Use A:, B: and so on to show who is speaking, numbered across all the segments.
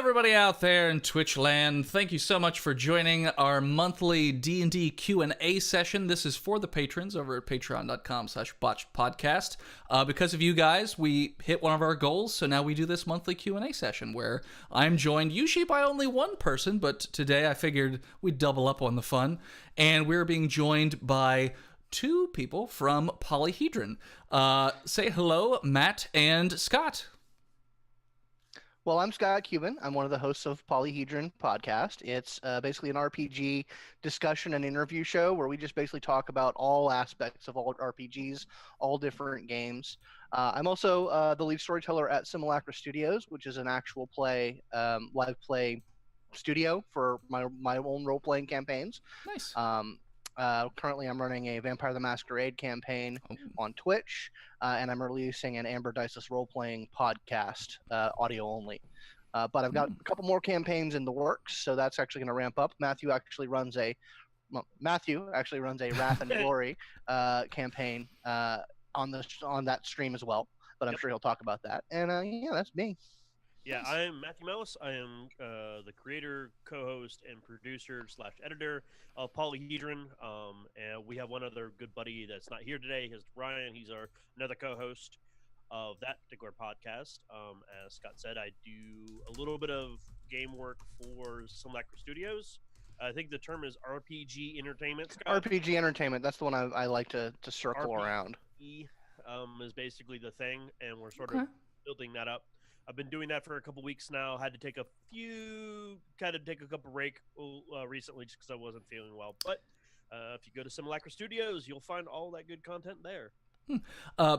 A: everybody out there in Twitch land. Thank you so much for joining our monthly D&D Q&A session. This is for the patrons over at patreon.com/botchedpodcast. Because of you guys, we hit one of our goals, so now we do this monthly Q&A session where I'm joined usually by only one person, but today I figured we'd double up on the fun, and we're being joined by two people from Polyhedron. Say hello, Matt and Scott.
B: Well, I'm Scott Cuban. I'm one of the hosts of Polyhedron podcast. It's basically an RPG discussion and interview show where we just basically talk about all aspects of all RPGs, all different games. I'm also the lead storyteller at Simulacra Studios, which is an actual play, live play studio for my own role-playing campaigns.
A: Nice.
B: Currently, I'm running a Vampire the Masquerade campaign on Twitch, and I'm releasing an Amber Diceless role-playing podcast, audio only. But I've got a couple more campaigns in the works, so that's actually going to ramp up. Matthew actually runs a Wrath and Glory campaign on that stream as well. But I'm sure he'll talk about that. And yeah, that's me.
C: Yeah, I am Matthew Mellis. I am the creator, co-host, and producer/editor of Polyhedron. And we have one other good buddy that's not here today. His Ryan. He's another co-host of that particular podcast. As Scott said, I do a little bit of game work for Simulacra Studios. I think the term is RPG entertainment. Scott?
B: RPG entertainment. That's the one I like to circle around.
C: Is basically the thing, and we're sort of building that up. I've been doing that for a couple weeks now. Had to take a couple break recently just because I wasn't feeling well. But if you go to Simulacra Studios, you'll find all that good content there.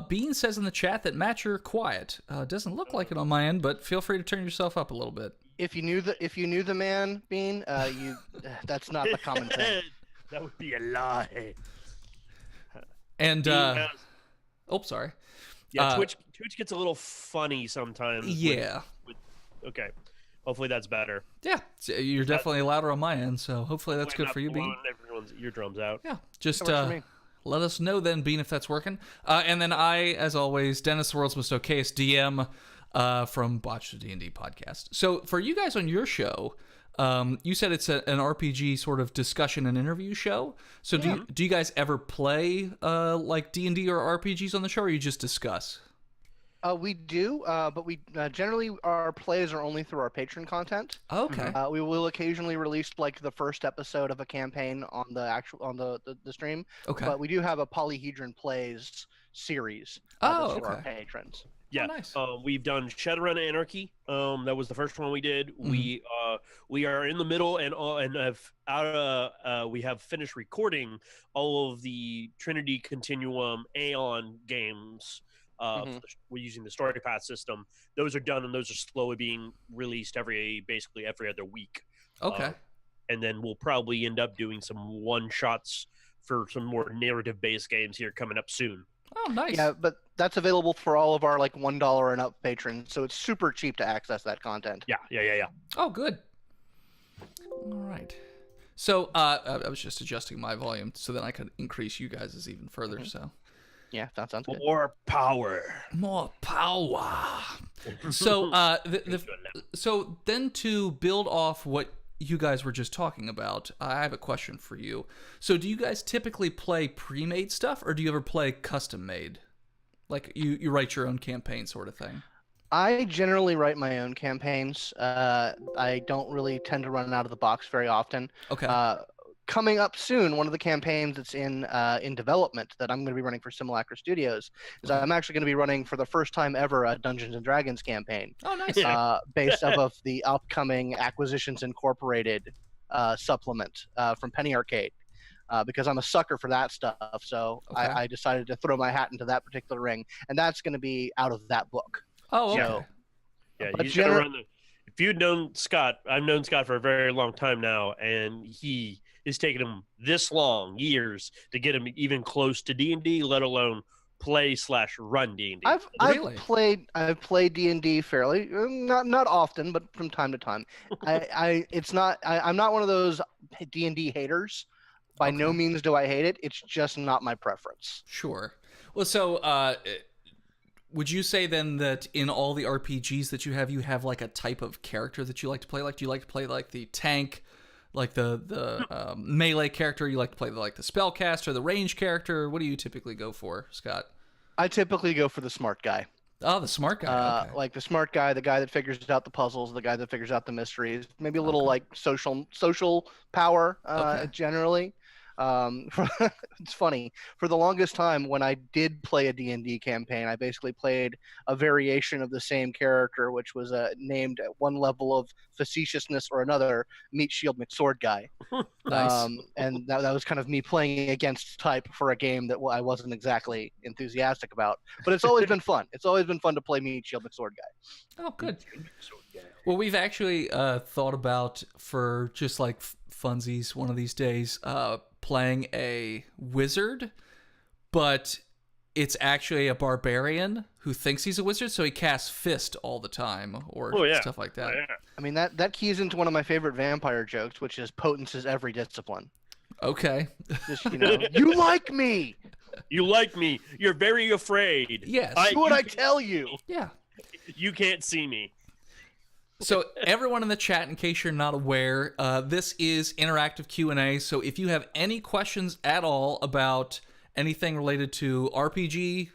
A: Bean says in the chat that Matt, you're quiet. Doesn't look like it on my end, but feel free to turn yourself up a little bit.
B: If you knew the man, Bean, that's not the common thing.
C: That would be a lie.
A: And sorry.
C: Yeah, Twitch gets a little funny sometimes.
A: Yeah.
C: Okay. Hopefully that's better.
A: Yeah, you're definitely louder on my end, so hopefully that's good for you, Bean.
C: Everyone's eardrums out.
A: Yeah, just let us know then, Bean, if that's working. And then I, as always, Dennis, the world's most okayest DM from Botched D&D podcast. So for you guys on your show, you said it's an RPG sort of discussion and interview show. So do you guys ever play like D&D or RPGs on the show, or you just discuss?
B: We do, but we generally our plays are only through our Patreon content.
A: Okay.
B: We will occasionally release like the first episode of a campaign on the stream.
A: Okay.
B: But we do have a Polyhedron Plays series for our patrons.
C: Yeah,
A: nice.
C: We've done Shadowrun Anarchy. That was the first one we did.
A: Mm-hmm.
C: We are in the middle we have finished recording all of the Trinity Continuum Aeon games. We're using the story path system. Those are done, and those are slowly being released basically every other week.
A: Okay.
C: And then we'll probably end up doing some one shots for some more narrative based games here coming up soon.
A: Oh, nice.
B: Yeah, but that's available for all of our like $1 and up patrons, so it's super cheap to access that content.
C: Yeah.
A: Oh, good. All right. So I was just adjusting my volume so that I could increase you guys' even further.
B: Mm-hmm.
A: So.
B: Yeah, that sounds good.
C: More power.
A: So so then to build off what you guys were just talking about, I have a question for you. So do you guys typically play pre-made stuff, or do you ever play custom-made? Like you write your own campaign sort of thing?
B: I generally write my own campaigns. I don't really tend to run out of the box very often.
A: Okay.
B: Coming up soon, one of the campaigns that's in development that I'm going to be running for Simulacra Studios is I'm actually going to be running for the first time ever a Dungeons and Dragons campaign.
A: Oh, nice.
B: Based off of the upcoming Acquisitions Incorporated supplement from Penny Arcade. Because I'm a sucker for that stuff, so I decided to throw my hat into that particular ring, and that's going to be out of that book.
A: Oh, okay.
B: So,
C: yeah, you gotta run if you'd known Scott, I've known Scott for a very long time now, and it's taken him this long, years, to get him even close to D&D, let alone play/run D&D.
B: I've played D&D fairly, not often, but from time to time. I'm not one of those D&D haters. By no means do I hate it. It's just not my preference.
A: Sure. Well, so would you say then that in all the RPGs that you have like a type of character that you like to play? Like, do you like to play like the tank, like the melee character? You like to play like the spellcaster, the range character? What do you typically go for, Scott?
B: I typically go for the smart guy.
A: Oh, the smart guy. Okay.
B: Like the smart guy, the guy that figures out the puzzles, the guy that figures out the mysteries. Maybe a little like social power generally. It's funny. For the longest time, when I did play a D&D campaign, I basically played a variation of the same character, which was named at one level of facetiousness or another, Meat Shield McSword Guy.
A: Nice.
B: And that was kind of me playing against type for a game that I wasn't exactly enthusiastic about. But it's always been fun. It's always been fun to play Meat Shield McSword Guy.
A: Oh, good. Well, we've actually thought about, for just like funsies one of these days, playing a wizard, but it's actually a barbarian who thinks he's a wizard, so he casts fist all the time or stuff like that.
C: Oh, yeah.
B: I mean, that keys into one of my favorite vampire jokes, which is potence is every discipline.
A: Okay.
B: Just, you like me.
C: You like me. You're very afraid.
A: Yes.
B: What I tell you.
A: Yeah.
C: You can't see me.
A: So everyone in the chat, in case you're not aware, this is interactive Q&A. So if you have any questions at all about anything related to RPG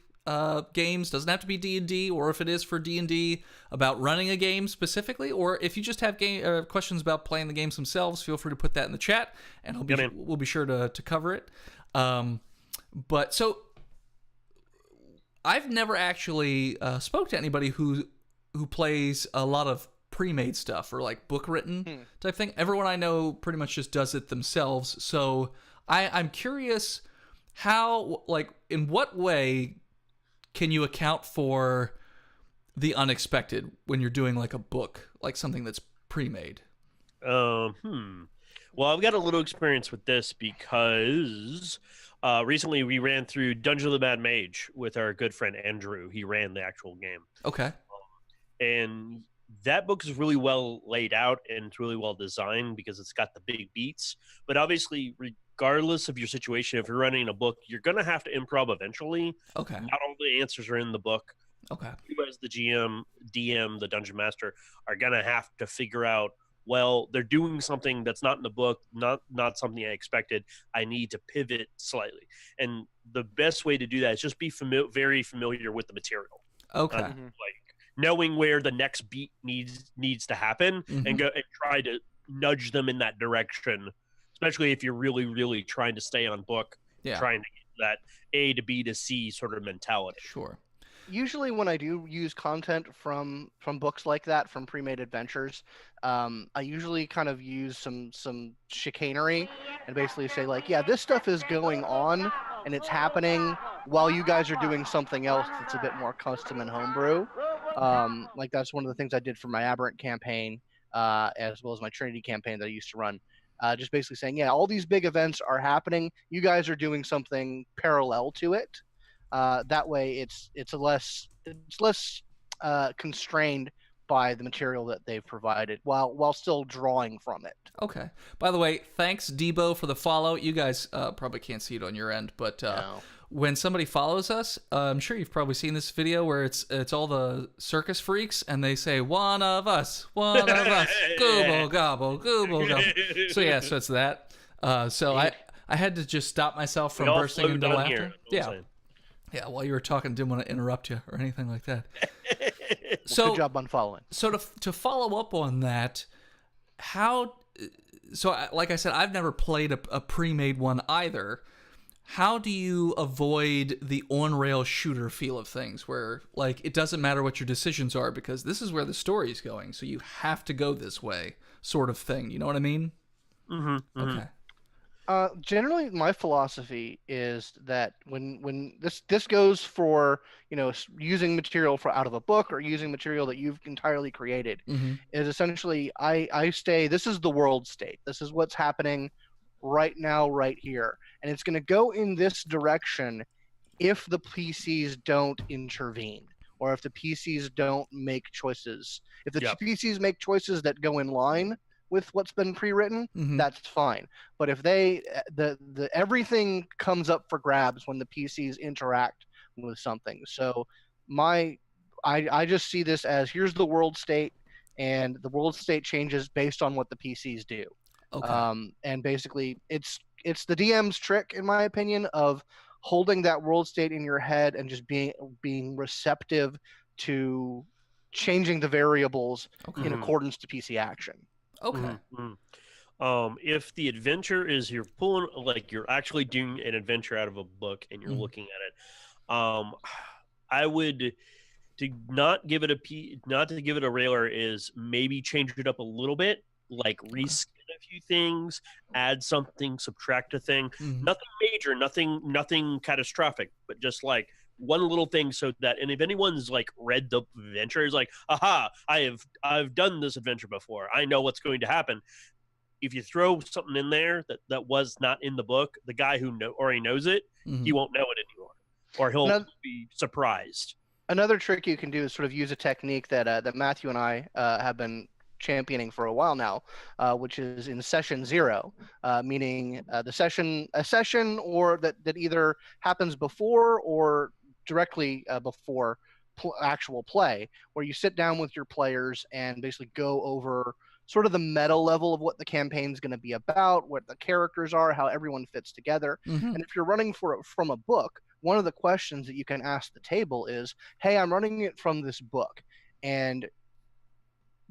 A: games, doesn't have to be D&D, or if it is for D&D, about running a game specifically, or if you just have questions about playing the games themselves, feel free to put that in the chat, and we'll be sure to cover it. But so I've never actually spoke to anybody who plays a lot of pre-made stuff or like book written type thing. Everyone I know pretty much just does it themselves. So I'm curious how, like, in what way can you account for the unexpected when you're doing like a book, like something that's pre-made?
C: Well, I've got a little experience with this because recently we ran through Dungeon of the Mad Mage with our good friend Andrew. He ran the actual game.
A: Okay.
C: And that book is really well laid out and it's really well designed because it's got the big beats. But obviously, regardless of your situation, if you're running a book, you're going to have to improv eventually.
A: Okay.
C: Not all the answers are in the book.
A: Okay.
C: You as the GM, DM, the Dungeon Master are going to have to figure out, well, they're doing something that's not in the book, not something I expected. I need to pivot slightly. And the best way to do that is just be very familiar with the material.
A: Okay.
C: Like knowing where the next beat needs to happen and go and try to nudge them in that direction, especially if you're really, really trying to stay on book, trying to get that A to B to C sort of mentality.
A: Sure.
B: Usually when I do use content from books like that, from pre-made adventures, I usually kind of use some chicanery and basically say like, yeah, this stuff is going on and it's happening while you guys are doing something else that's a bit more custom and homebrew. Like that's one of the things I did for my Aberrant campaign, as well as my Trinity campaign that I used to run. Just basically saying, yeah, all these big events are happening. You guys are doing something parallel to it. That way, it's less constrained by the material that they've provided, while still drawing from it.
A: Okay. By the way, thanks Debo for the follow. You guys probably can't see it on your end, but when somebody follows us, I'm sure you've probably seen this video where it's all the circus freaks and they say one of us, gooble gobble, gooble gobble. So so it's that. So I had to just stop myself from bursting into laughter. Yeah, while you were talking, didn't want to interrupt you or anything like that.
B: Well, good job on following.
A: So to follow up on that, like I said, I've never played a pre-made one either. How do you avoid the on-rail shooter feel of things where, like, it doesn't matter what your decisions are because this is where the story is going, so you have to go this way sort of thing. You know what I mean? Mm-hmm. Okay.
B: Generally, my philosophy is that when this goes for using material out of a book or using material that you've entirely created, is essentially I stay. This is the world state. This is what's happening right now, right here, and it's going to go in this direction if the PCs don't intervene or if the PCs don't make choices. If the PCs make choices that go in line with what's been pre-written, that's fine. But if everything comes up for grabs when the PCs interact with something. So I just see this as here's the world state, and the world state changes based on what the PCs do.
A: Okay.
B: And basically, it's the DM's trick, in my opinion, of holding that world state in your head and just being receptive to changing the variables
A: Okay.
B: in accordance to PC action.
A: Okay.
C: If the adventure is you're pulling, like you're actually doing an adventure out of a book and you're looking at it, I would to not give it a railer is maybe change it up a little bit, like reskin a few things, add something, subtract a thing, nothing major, nothing catastrophic, but just like one little thing so that, and if anyone's like read the adventure, is like, aha, I've done this adventure before, I know what's going to happen. If you throw something in there that was not in the book, the guy who already knows it, he won't know it anymore, or he'll be surprised.
B: Another trick you can do is sort of use a technique that Matthew and I have been championing for a while now, which is in session 0, meaning a session or that either happens before or directly before actual play, where you sit down with your players and basically go over sort of the meta level of what the campaign's going to be about, what the characters are, how everyone fits together. And if you're running from a book, one of the questions that you can ask the table is, hey, I'm running it from this book, and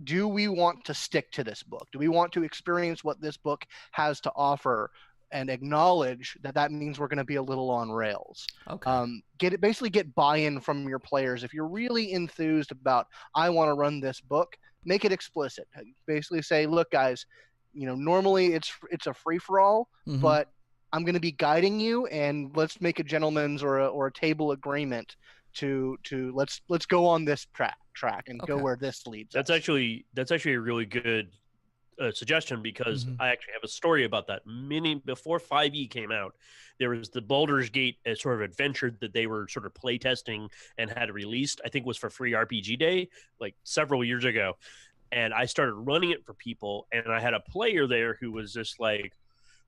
B: do we want to stick to this book? Do we want to experience what this book has to offer and acknowledge that means we're going to be a little on rails?
A: Okay.
B: Basically get buy-in from your players. If you're really enthused about, I want to run this book, make it explicit. Basically say, look, guys, normally it's a free-for-all, but I'm going to be guiding you, and let's make a gentleman's or a table agreement to let's go on this track and go where this leads.
C: That's actually a really good suggestion, because I actually have a story about that. Before 5e came out, there was the Baldur's Gate sort of adventure that they were sort of playtesting and had released. I think it was for free RPG Day, like several years ago. And I started running it for people, and I had a player there who was just like,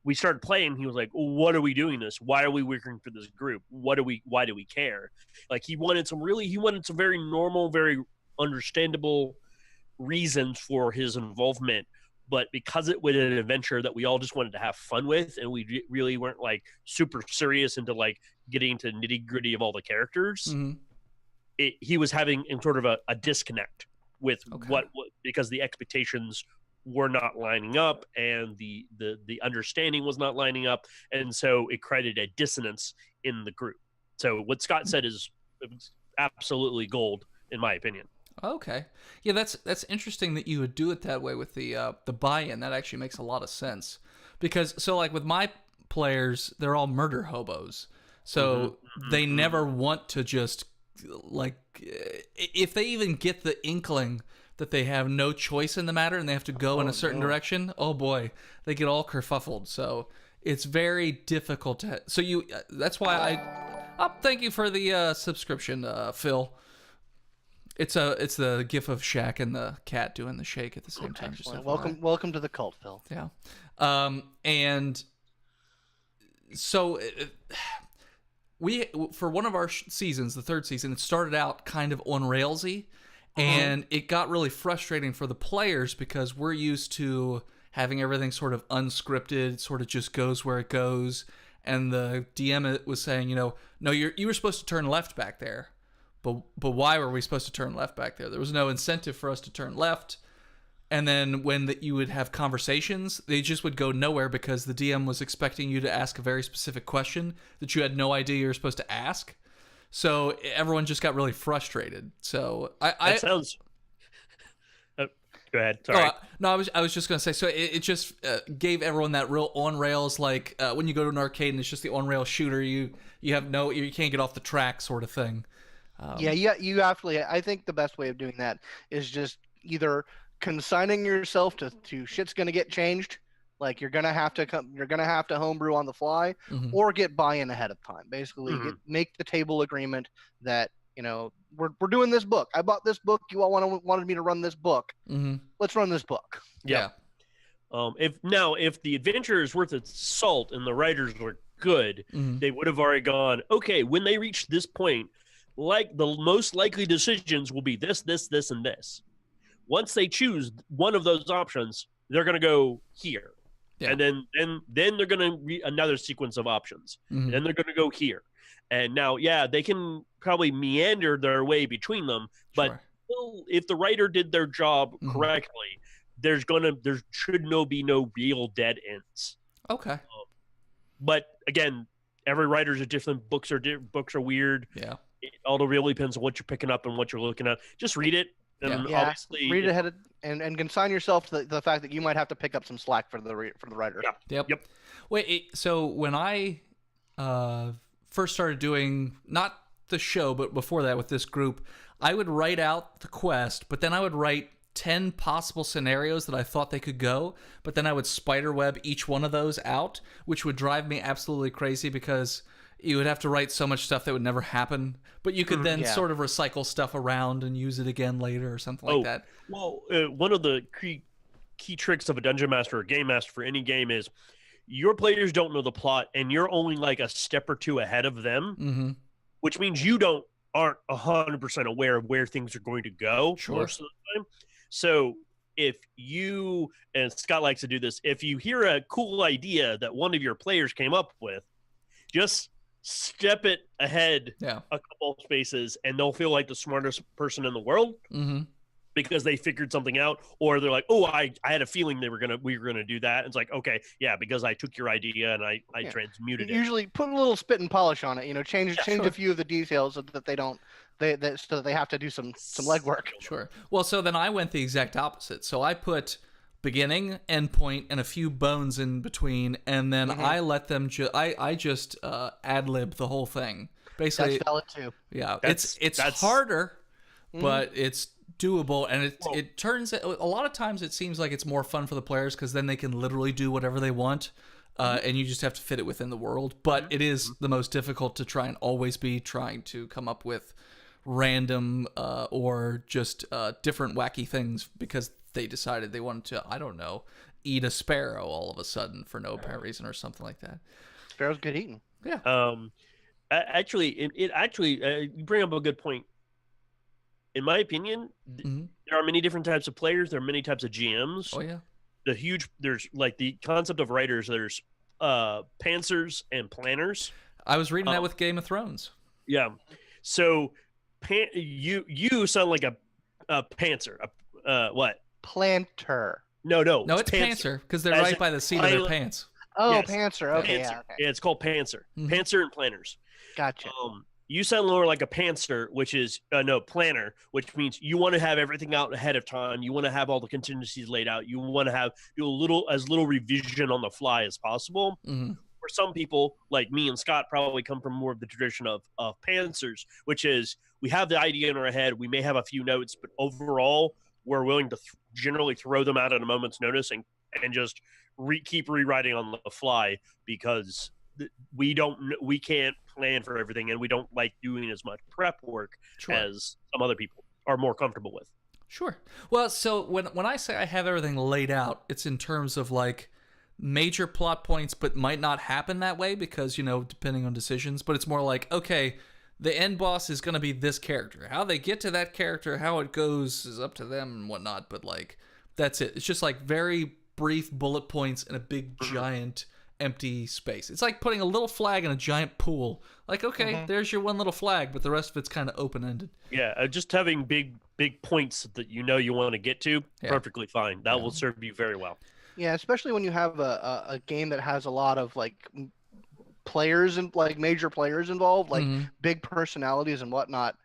C: we started playing. He was like, what are we doing this? Why are we working for this group? Why do we care? Like, he wanted some very normal, very understandable reasons for his involvement. But because it was an adventure that we all just wanted to have fun with, and we really weren't like super serious into like getting into nitty gritty of all the characters, he was having sort of a disconnect with because the expectations were not lining up, and the understanding was not lining up, and so it created a dissonance in the group. So what Scott said is absolutely gold, in my opinion.
A: Okay. Yeah, that's interesting that you would do it that way with the buy-in. That actually makes a lot of sense. Because like with my players, they're all murder hobos. So they never want to just like, if they even get the inkling that they have no choice in the matter and they have to go in a certain direction, oh boy, they get all kerfuffled. So it's very difficult to. So that's why thank you for the subscription, Phil. It's the gif of Shaq and the cat doing the shake at the same time. Just
B: welcome to the cult, Phil.
A: Yeah. And so we, for one of our seasons, the third season, it started out kind of on railsy, and it got really frustrating for the players because we're used to having everything sort of unscripted. It sort of just goes where it goes. And the DM was saying, no, you were supposed to turn left back there. But why were we supposed to turn left back there? There was no incentive for us to turn left. And then when you would have conversations, they just would go nowhere because the DM was expecting you to ask a very specific question that you had no idea you were supposed to ask. So everyone just got really frustrated. So
C: that sounds. Go ahead. Sorry.
A: No, I was just gonna say. So it just gave everyone that real on rails, like when you go to an arcade and it's just the on rail shooter. You can't get off the track sort of thing.
B: You absolutely. I think the best way of doing that is just either consigning yourself to shit's gonna get changed, like you're gonna have to homebrew on the fly, or get buy-in ahead of time. Basically, make the table agreement that we're doing this book. I bought this book. You all wanted me to run this book. Let's run this book.
A: Yeah.
C: If the adventure is worth its salt and the writers were good, they would have already gone, okay, when they reach this point, like the most likely decisions will be this, this, this, and this. Once they choose one of those options, they're going to go here.
A: Yeah.
C: And then they're going to read another sequence of options.
A: Mhm.
C: Then they're going to go here. And now, yeah, they can probably meander their way between them, but
A: Sure.
C: still, if the writer did their job
A: Mhm.
C: correctly, there should be no real dead ends.
A: Okay.
C: But again, every writer's are different. Books are weird.
A: Yeah.
C: It all really depends on what you're picking up and what you're looking at. Just read it. And
B: Yeah,
C: obviously,
B: read ahead and consign yourself to the fact that you might have to pick up some slack for the writer.
C: Yeah.
A: Yep. Wait. So when I first started doing not the show, but before that with this group, I would write out the quest, but then I would write 10 possible scenarios that I thought they could go, but then I would spiderweb each one of those out, which would drive me absolutely crazy because you would have to write so much stuff that would never happen, but you could then
B: Yeah.
A: sort of recycle stuff around and use it again later or something like that.
C: Well, one of the key tricks of a dungeon master or game master for any game is your players don't know the plot, and you're only like a step or two ahead of them,
A: Mm-hmm.
C: which means you aren't 100% aware of where things are going to go most of the time. So if you, and Scott likes to do this, if you hear a cool idea that one of your players came up with, just step it ahead
A: Yeah.
C: a couple of spaces, and they'll feel like the smartest person in the world
A: Mm-hmm.
C: because they figured something out, or they're like, "Oh, I had a feeling we were gonna do that." And it's like, okay, yeah, because I took your idea and I transmuted it.
B: Usually put a little spit and polish on it. Change
A: sure.
B: a few of the details so that so that they have to do some legwork.
A: Sure. Well, so then I went the exact opposite. So I put beginning, endpoint, and a few bones in between, and then I let them I just ad-lib the whole thing. Basically,
B: That's valid too.
A: yeah,
C: That's
A: it's harder, but it's doable, and it turns a lot of times it seems like it's more fun for the players because then they can literally do whatever they want. And you just have to fit it within the world. But it is the most difficult to try and always be trying to come up with random or just different wacky things because they decided they wanted to, I don't know, eat a sparrow all of a sudden for no apparent reason or something like that.
B: Sparrow's good eating.
A: Yeah.
C: Actually, you bring up a good point. In my opinion, there are many different types of players. There are many types of GMs.
A: Oh yeah.
C: There's like the concept of writers. There's pantsers and planners.
A: I was reading that with Game of Thrones.
C: Yeah. So you sound like a pantser. What?
B: Planter.
C: No,
A: it's pantser because they're
C: As
A: right
C: in
A: by the seat of their pants.
B: Oh,
C: Yes.
B: pantser. Okay,
C: Pantser.
B: yeah, okay.
C: Yeah, it's called pantser. Pantser and planners.
B: Gotcha.
C: You sound more like a pantser, which is planner, which means you want to have everything out ahead of time. You want to have all the contingencies laid out. You want to do as little revision on the fly as possible.
A: Mm-hmm.
C: For some people, like me and Scott, probably come from more of the tradition of pantsers, which is we have the idea in our head. We may have a few notes, but overall, we're willing to generally throw them out at a moment's notice and just keep rewriting on the fly because we can't plan for everything, and we don't like doing as much prep work as some other people are more comfortable with.
A: Sure. Well, so when I say I have everything laid out, it's in terms of like major plot points, but might not happen that way because, depending on decisions, but it's more like, okay, the end boss is going to be this character. How they get to that character, how it goes is up to them and whatnot, but like, that's it. It's just like very brief bullet points in a big giant empty space. It's like putting a little flag in a giant pool. Like, okay, there's your one little flag, but the rest of it's kind of open-ended.
C: Yeah, just having big points that you want to get to, perfectly fine. That will serve you very well.
B: Yeah, especially when you have a game that has a lot of like players and like major players involved, like big personalities and whatnot.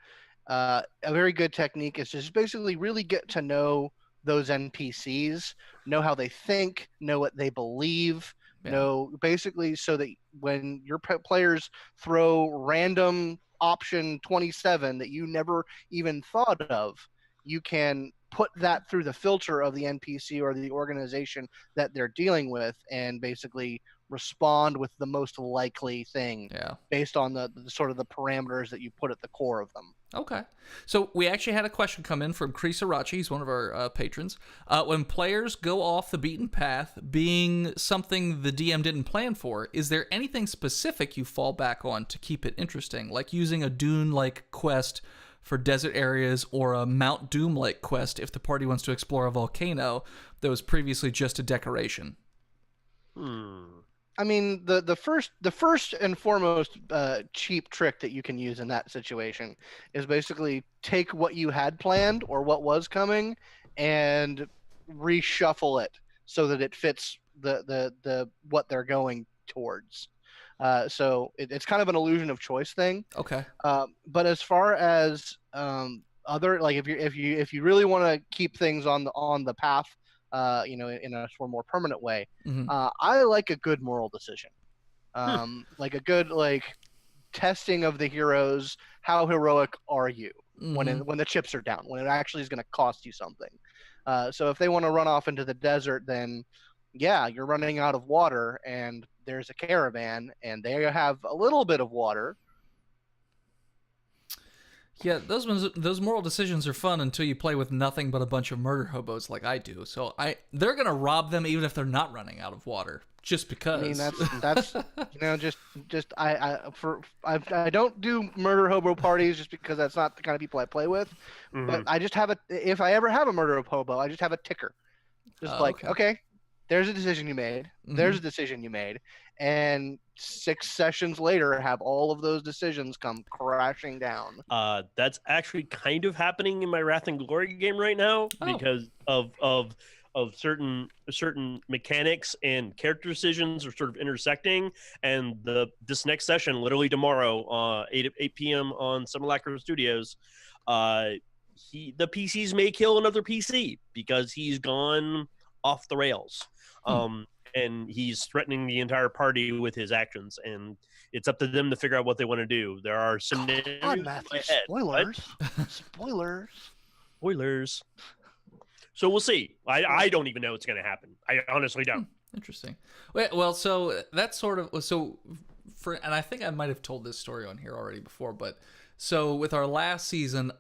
B: A very good technique is just basically really get to know those NPCs, know how they think, know what they believe, know basically so that when your players throw random option 27 that you never even thought of, you can put that through the filter of the NPC or the organization that they're dealing with, and basically respond with the most likely thing based on the sort of the parameters that you put at the core of them.
A: Okay. So we actually had a question come in from Chris Arachi. He's one of our patrons. When players go off the beaten path, being something the DM didn't plan for, is there anything specific you fall back on to keep it interesting? Like using a Dune-like quest for desert areas, or a Mount Doom-like quest if the party wants to explore a volcano that was previously just a decoration?
B: I mean, the first and foremost cheap trick that you can use in that situation is basically take what you had planned or what was coming and reshuffle it so that it fits the what they're going towards. So it's kind of an illusion of choice thing.
A: Okay.
B: But as far as other, like if you really want to keep things on the path, in a sort of more permanent way, I like a good moral decision, like a good testing of the heroes. How heroic are you when the chips are down, when it actually is going to cost you something? So if they want to run off into the desert, then yeah, you're running out of water, and there's a caravan, and they have a little bit of water.
A: Yeah, those moral decisions are fun until you play with nothing but a bunch of murder hobos like I do. So they're gonna rob them even if they're not running out of water, just because. I
B: mean, that's I don't do murder hobo parties just because that's not the kind of people I play with. But I just have if I ever have a murder hobo, I just have a ticker, just okay, there's a decision you made. There's a decision you made. And 6 sessions later, have all of those decisions come crashing down.
C: That's actually kind of happening in my Wrath and Glory game right now because of certain mechanics and character decisions are sort of intersecting. And this next session, literally tomorrow, 8 p.m. on Simulacrum Studios, the PCs may kill another PC because he's gone off the rails. And he's threatening the entire party with his actions, and it's up to them to figure out what they want to do. There are scenarios.
B: God, Matthew, spoilers.
C: So we'll see. I don't even know what's going to happen. I honestly don't.
A: Interesting. Well, so that's sort of and I think I might have told this story on here already before, but so with our last season,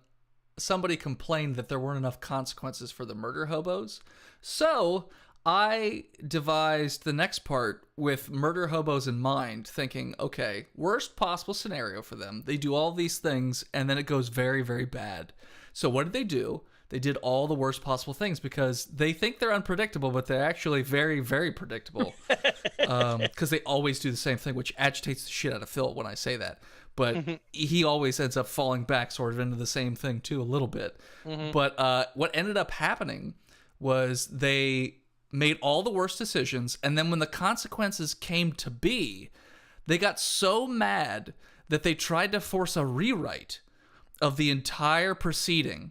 A: somebody complained that there weren't enough consequences for the murder hobos. So I devised the next part with murder hobos in mind, thinking, okay, worst possible scenario for them. They do all these things, and then it goes very, very bad. So what did they do? They did all the worst possible things because they think they're unpredictable, but they're actually very, very predictable. Because they always do the same thing, which agitates the shit out of Phil when I say that. But he always ends up falling back sort of into the same thing, too, a little bit. But what ended up happening was they made all the worst decisions, and then when the consequences came to be, they got so mad that they tried to force a rewrite of the entire proceeding,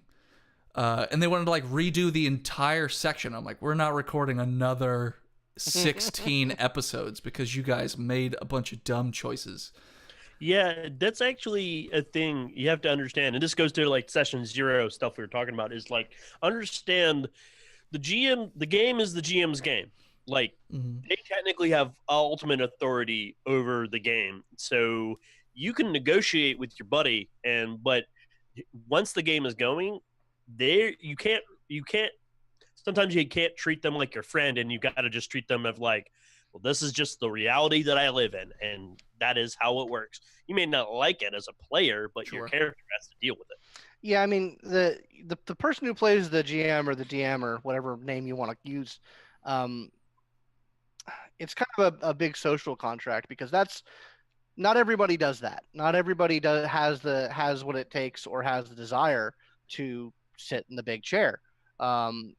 A: and they wanted to redo the entire section. I'm like, we're not recording another 16 episodes because you guys made a bunch of dumb choices.
C: Yeah, that's actually a thing you have to understand, and this goes to session 0 stuff we were talking about, is understand the game is the GM's game. They technically have ultimate authority over the game. So you can negotiate with your buddy, but once the game is going, you can't sometimes you can't treat them like your friend, and you got to just treat them as well, this is just the reality that I live in, and that is how it works. You may not like it as a player, but your character has to deal with it.
B: Yeah, I mean, the person who plays the GM or the DM or whatever name you want to use, it's kind of a big social contract, because not everybody does that. Not everybody has what it takes or has the desire to sit in the big chair.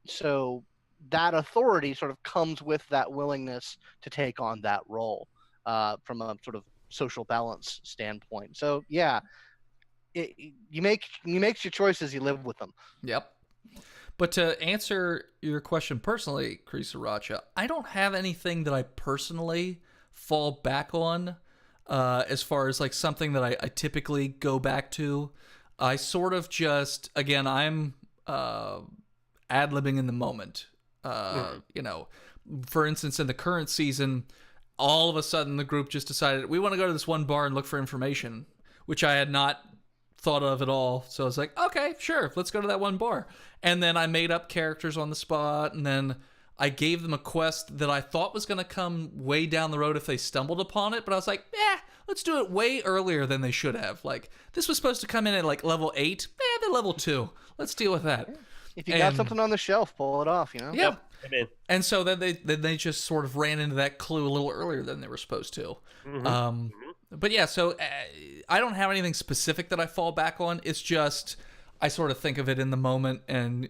B: So that authority sort of comes with that willingness to take on that role from a sort of social balance standpoint. So yeah. You make your choices, you live with them.
A: Yep. But to answer your question personally, Chris Aracha, I don't have anything that I personally fall back on as far as something that I typically go back to. I sort of just, again, I'm ad-libbing in the moment. You know, for instance, in the current season, all of a sudden the group just decided we want to go to this one bar and look for information, which I had not thought of at all. So I was like, okay, sure, let's go to that one bar. And then I made up characters on the spot, and then I gave them a quest that I thought was going to come way down the road if they stumbled upon it, but I was like, let's do it way earlier than they should have. Like, this was supposed to come in at like level 8. They're level 2. Let's deal with that.
B: If you got something on the shelf, pull it off, you know?
A: Yeah.
C: Yep.
A: And so then they just sort of ran into that clue a little earlier than they were supposed to. But yeah, so I don't have anything specific that I fall back on. It's just I sort of think of it in the moment, and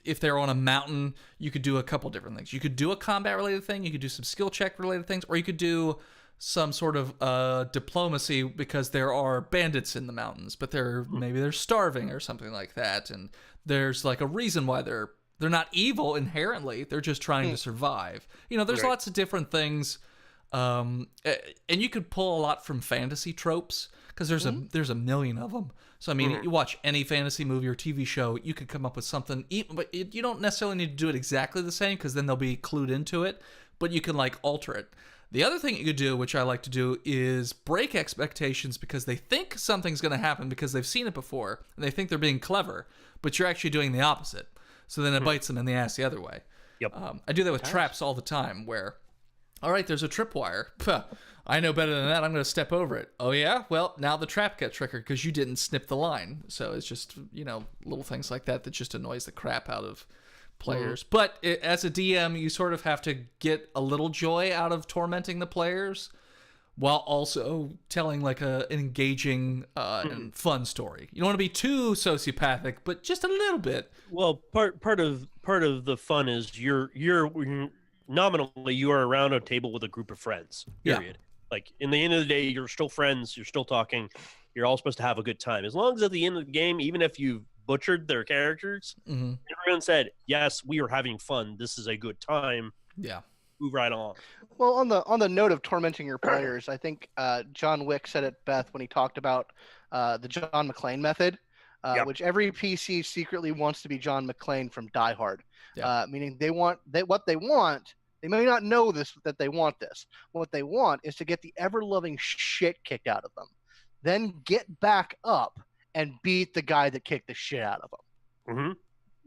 A: if they're on a mountain, you could do a couple different things. You could do a combat-related thing, you could do some skill check-related things, or you could do some sort of diplomacy because there are bandits in the mountains, but maybe they're starving or something like that, and there's like a reason why they're not evil inherently. They're just trying to survive. You know, there's lots of different things, and you could pull a lot from fantasy tropes because there's a million of them. So I mean, you watch any fantasy movie or TV show, you could come up with something, but you don't necessarily need to do it exactly the same because then they'll be clued into it. But you can like alter it. The other thing you could do, which I like to do, is break expectations because they think something's going to happen because they've seen it before and they think they're being clever, but you're actually doing the opposite. So then it bites them in the ass the other way.
C: Yep.
A: I do that with traps all the time where, all right, there's a tripwire. I know better than that. I'm going to step over it. Oh, yeah? Well, now the trap gets triggered because you didn't snip the line. So it's just, you know, little things like that just annoys the crap out of players. But as a DM, you sort of have to get a little joy out of tormenting the players while also telling like an engaging and fun story. You don't want to be too sociopathic, but just a little bit.
C: Well, part of the fun is you're nominally you are around a table with a group of friends. Period. Like in the end of the day, you're still friends. You're still talking. You're all supposed to have a good time. As long as at the end of the game, even if you've butchered their characters, everyone said, yes, we are having fun. This is a good time.
A: Yeah.
C: Move right on.
B: Well, on the note of tormenting your players, I think John Wick said it best when he talked about the John McClane method, which every PC secretly wants to be John McClane from Die Hard. Meaning what they want. They may not know that they want this. What they want is to get the ever-loving shit kicked out of them, then get back up and beat the guy that kicked the shit out of them.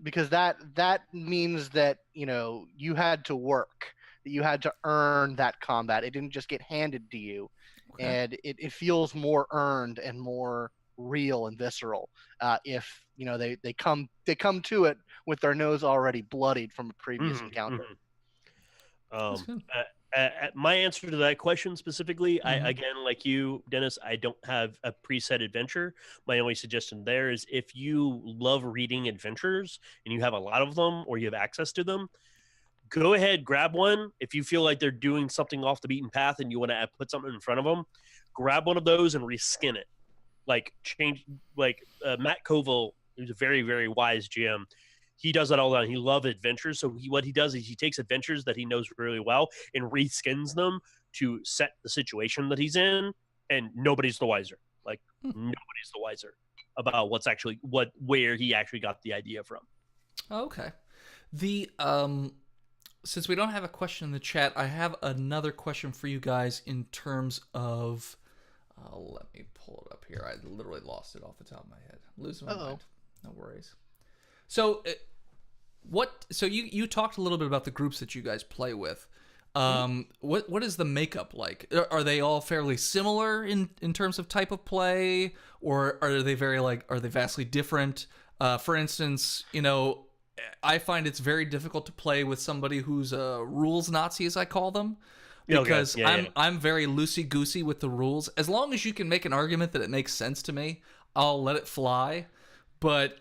B: Because that means that, you know, you had to work, that you had to earn that combat. It didn't just get handed to you. And it feels more earned and more real and visceral if, you know, they come to it with their nose already bloodied from a previous encounter.
C: My answer to that question specifically, I again, like you, Dennis, I don't have a preset adventure. My only suggestion there is if you love reading adventures and you have a lot of them or you have access to them, go ahead, grab one. If you feel like they're doing something off the beaten path and you want to put something in front of them, grab one of those and reskin it. Like Matt Koval, who's a very, very wise GM, he does that all the time. He loves adventures. So what he does is he takes adventures that he knows really well and reskins them to set the situation that he's in, and nobody's the wiser. Like nobody's the wiser about where he actually got the idea from.
A: Okay. The since we don't have a question in the chat, I have another question for you guys in terms of let me pull it up here. I literally lost it off the top of my head. I'm losing my mind. No worries. So, you talked a little bit about the groups that you guys play with. What is the makeup like? Are they all fairly similar in terms of type of play, or are they vastly different? For instance, you know, I find it's very difficult to play with somebody who's a rules Nazi, as I call them, because I'm very loosey-goosey with the rules. As long as you can make an argument that it makes sense to me, I'll let it fly. But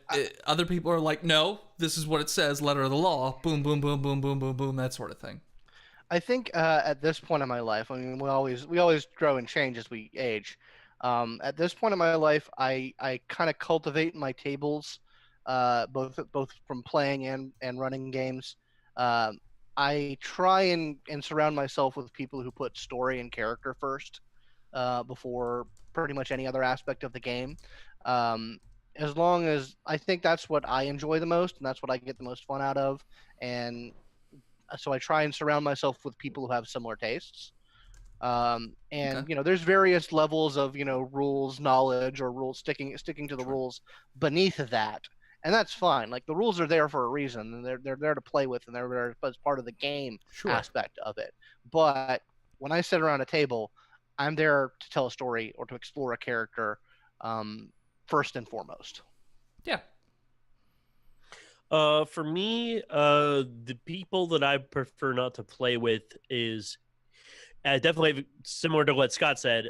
A: other people are like, no, this is what it says, letter of the law, boom, boom, boom, boom, boom, boom, boom, that sort of thing.
B: I think at this point in my life, I mean, we always grow and change as we age. At this point in my life, I kind of cultivate my tables, both from playing and running games. I try and surround myself with people who put story and character first before pretty much any other aspect of the game. as long as I think that's what I enjoy the most, and that's what I get the most fun out of, and so I try and surround myself with people who have similar tastes. And
A: Okay.
B: there's various levels of rules knowledge or rules sticking to the
A: Sure.
B: rules beneath that, and that's fine. Like the rules are there for a reason, and they're there to play with, and they're there as part of the game
A: Sure.
B: aspect of it. But when I sit around a table, I'm there to tell a story or to explore a character, first and foremost.
A: Yeah.
C: For me, the people that I prefer not to play with is definitely similar to what Scott said.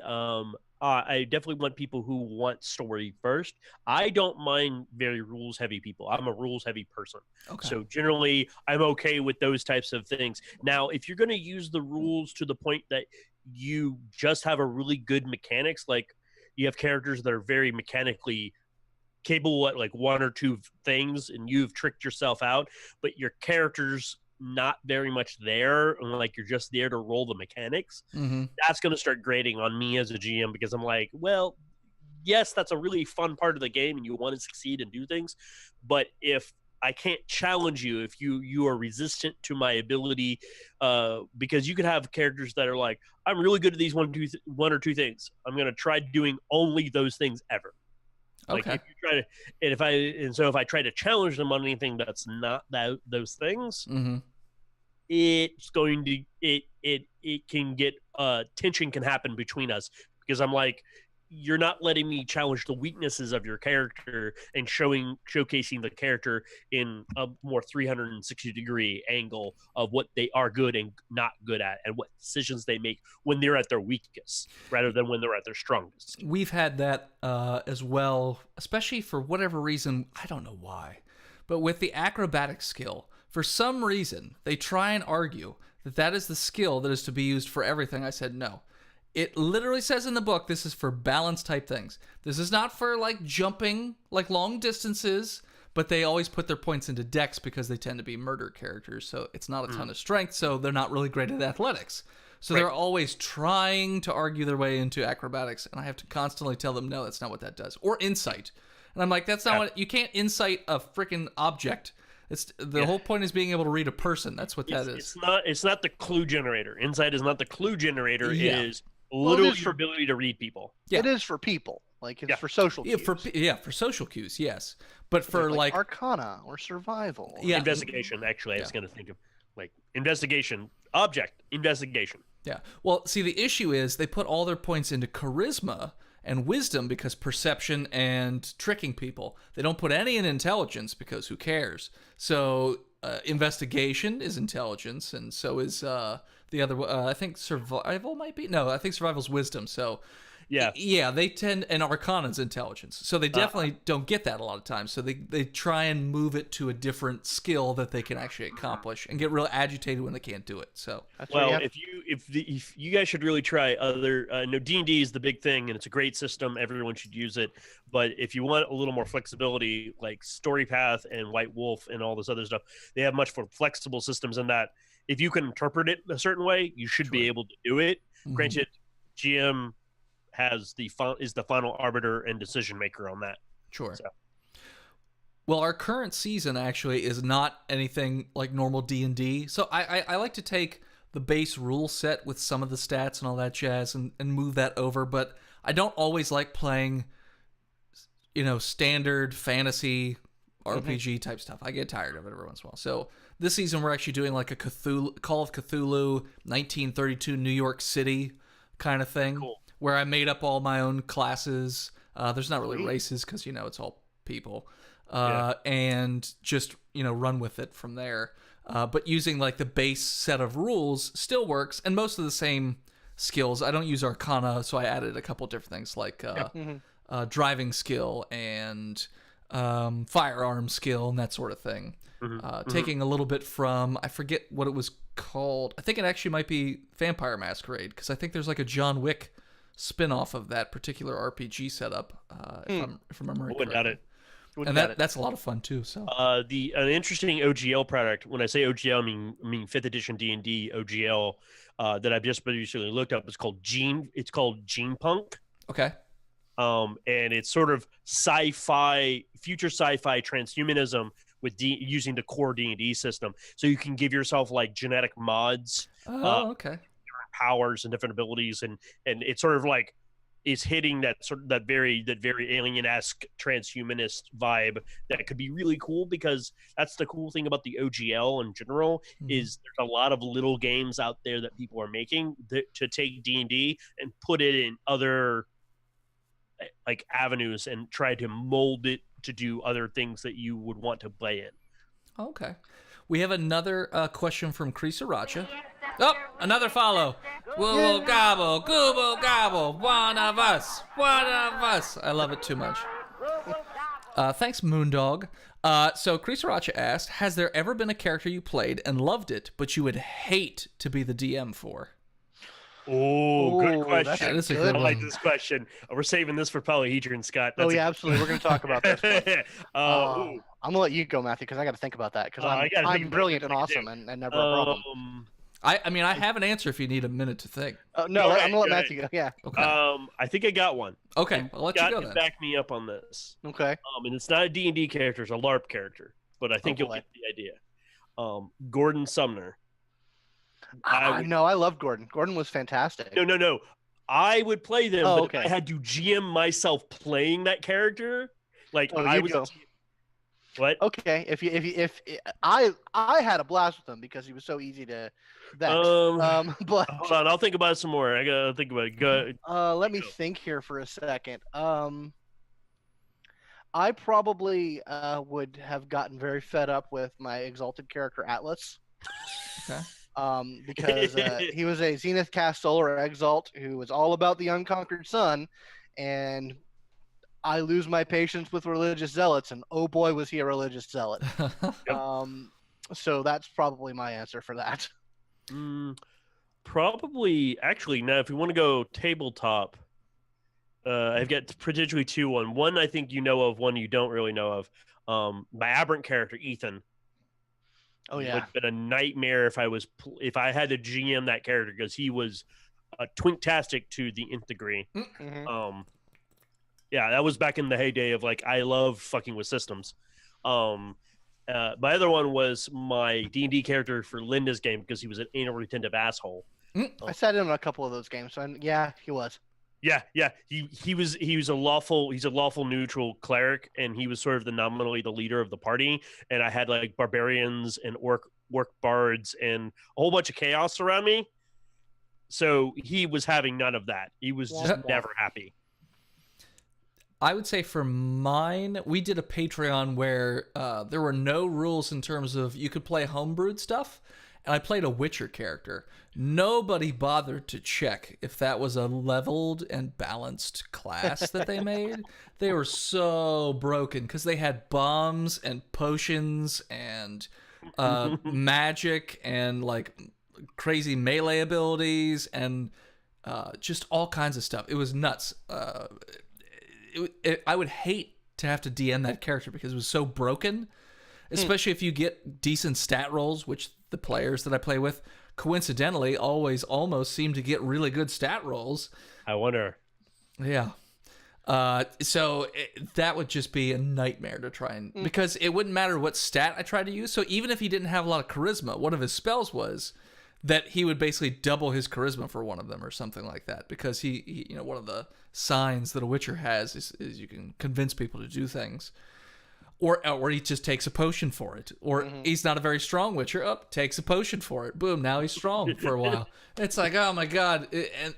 C: I definitely want people who want story first. I don't mind very rules heavy people. I'm a rules heavy person.
A: Okay.
C: So generally, I'm okay with those types of things. Now, if you're going to use the rules to the point that you just have a really good mechanics, like you have characters that are very mechanically capable at like one or two things and you've tricked yourself out, but your character's not very much there and like you're just there to roll the mechanics, that's going to start grating on me as a GM because I'm like, well, yes, that's a really fun part of the game and you want to succeed and do things, but if I can't challenge you, if you are resistant to my ability, because you could have characters that are like, I'm really good at these one or two things, I'm going to try doing only those things ever. Like
A: Okay.
C: if you try to, so if I try to challenge them on anything that's not those things, it's going to it can get tension can happen between us because I'm like, you're not letting me challenge the weaknesses of your character and showcasing the character in a more 360-degree angle of what they are good and not good at and what decisions they make when they're at their weakest rather than when they're at their strongest.
A: We've had that as well, especially for whatever reason. I don't know why, but with the acrobatic skill, for some reason, they try and argue that that is the skill that is to be used for everything. I said no. It literally says in the book, this is for balance type things. This is not for like jumping, like long distances, but they always put their points into dex because they tend to be murder characters. So it's not a ton of strength, so they're not really great at athletics. So they're always trying to argue their way into acrobatics, and I have to constantly tell them, no, that's not what that does. Or insight. And I'm like, that's not what, you can't insight a freaking object. It's the whole point is being able to read a person. That's what that is.
C: It's not the clue generator. Insight is not the clue generator.
A: Yeah.
C: It is literally
B: for-
C: your ability to read people.
A: Yeah.
B: It is for people. Like it's
C: Yeah.
B: for social
A: Yeah,
B: cues.
A: for social cues, yes. But for like
B: Arcana or survival.
A: Yeah.
C: Investigation, actually, I was going to think of like investigation, object, investigation.
A: Yeah. Well, see, the issue is they put all their points into charisma and wisdom because perception and tricking people. They don't put any in intelligence because who cares? So investigation is intelligence, and so is the other. I think survival might be. No, I think survival's wisdom. So yeah, they tend, and Arcana's intelligence. So they definitely don't get that a lot of times. So they try and move it to a different skill that they can actually accomplish, and get really agitated when they can't do it. So
B: That's what you
C: Well,
B: have-
C: if you guys should really try other, no, D&D is the big thing, and it's a great system. Everyone should use it. But if you want a little more flexibility, like Storypath and White Wolf and all this other stuff, they have much more flexible systems in that if you can interpret it a certain way, you should be able to do it. Granted, GM is the final arbiter and decision maker on that.
A: Sure.
C: So.
A: Well, our current season actually is not anything like normal D&D. So I like to take the base rule set with some of the stats and all that jazz and move that over, but I don't always like playing, standard fantasy RPG type stuff. I get tired of it every once in a while. So this season we're actually doing like a Call of Cthulhu 1932 New York City kind of thing.
C: Cool.
A: Where I made up all my own classes. There's not really races because, it's all people. And just, run with it from there. But using like the base set of rules still works. And most of the same skills. I don't use Arcana, so I added a couple different things like driving skill and firearm skill and that sort of thing. Taking a little bit from, I forget what it was called. I think it actually might be Vampire Masquerade because I think there's like a John Wick spin-off of that particular RPG setup, if I'm remembering
C: Wouldn't doubt it.
A: And that's a lot of fun too. So
C: an interesting OGL product. When I say OGL, I mean 5th edition D&D OGL that I've just recently looked up. It's called Gene Punk.
A: okay,
C: and it's sort of future sci-fi transhumanism with using the core D&D system. So you can give yourself like genetic mods,
A: Okay.
C: powers and different abilities, and it's sort of like is hitting that very alien-esque transhumanist vibe that could be really cool, because that's the cool thing about the OGL in general is there's a lot of little games out there that people are making to take D&D and put it in other like avenues and try to mold it to do other things that you would want to play in.
A: Okay. We have another question from Krisaracha. Oh, another follow. Wooble gobble, gooble gobble, one of us. I love it too much. Thanks, Moondog. So Krisaracha asked, has there ever been a character you played and loved it, but you would hate to be the DM for?
C: Oh, good question.
A: That's a good
C: I like
A: one.
C: this question. We're saving this for Polyhedron, Scott.
B: Oh yeah, absolutely. We're going to talk about this one.
C: Ooh.
B: I'm gonna let you go, Matthew, because I got to think about that. Because I'm brilliant and awesome and never a problem.
A: I mean, I have an answer if you need a minute to think.
B: No,
C: ahead,
B: I'm gonna let
C: go
B: Matthew go. Yeah.
A: Okay.
C: I think I got one.
A: Okay, I'll let you
C: Scott
A: go
C: can
A: then.
C: back me up on this.
B: Okay.
C: And it's not a D&D character; it's a LARP character. But I think you'll
B: boy.
C: get the idea. Gordon Sumner.
B: I love Gordon. Gordon was fantastic.
C: No. I would play them, but
B: okay.
C: if I had to GM myself playing that character, like I was.
B: Go.
C: What?
B: Okay, if I had a blast with him because he was so easy to vex. But
C: hold on, I'll think about it some more. I gotta think about it. Go.
B: let me think here for a second. I probably would have gotten very fed up with my exalted character Atlas.
A: Okay.
B: Because he was a Zenith Cast Solar Exalt who was all about the unconquered sun, and I lose my patience with religious zealots, and oh boy, was he a religious zealot. So that's probably my answer for that.
C: Probably, actually, now if you want to go tabletop, I've got potentially two. One I think you know of, one you don't really know of. My aberrant character, Ethan.
B: Oh
C: It
B: yeah,
C: would have been a nightmare if I had to GM that character, because he was a twinktastic to the nth degree.
B: mm-hmm.
C: Yeah, that was back in the heyday of like I love fucking with systems. My other one was my D&D character for Linda's game, because he was an anal retentive asshole.
B: I sat in on a couple of those games, so yeah, he was.
C: Yeah. He was he's a lawful neutral cleric, and he was sort of nominally the leader of the party. And I had like barbarians and orc bards and a whole bunch of chaos around me. So he was having none of that. He was just never happy.
A: I would say for mine, we did a Patreon where there were no rules in terms of you could play homebrewed stuff, and I played a Witcher character. Nobody bothered to check if that was a leveled and balanced class that they made. They were so broken because they had bombs and potions and magic and like crazy melee abilities and just all kinds of stuff. It was nuts. I would hate to have to DM that character because it was so broken, especially if you get decent stat rolls, which the players that I play with coincidentally always almost seem to get really good stat rolls.
C: I wonder.
A: Yeah. So that would just be a nightmare to try and... Because it wouldn't matter what stat I tried to use. So even if he didn't have a lot of charisma, one of his spells was that he would basically double his charisma for one of them or something like that. Because he one of the signs that a Witcher has is you can convince people to do things. Or he just takes a potion for it. Or he's not a very strong Witcher. Takes a potion for it. Boom, now he's strong for a while. It's like, oh my god.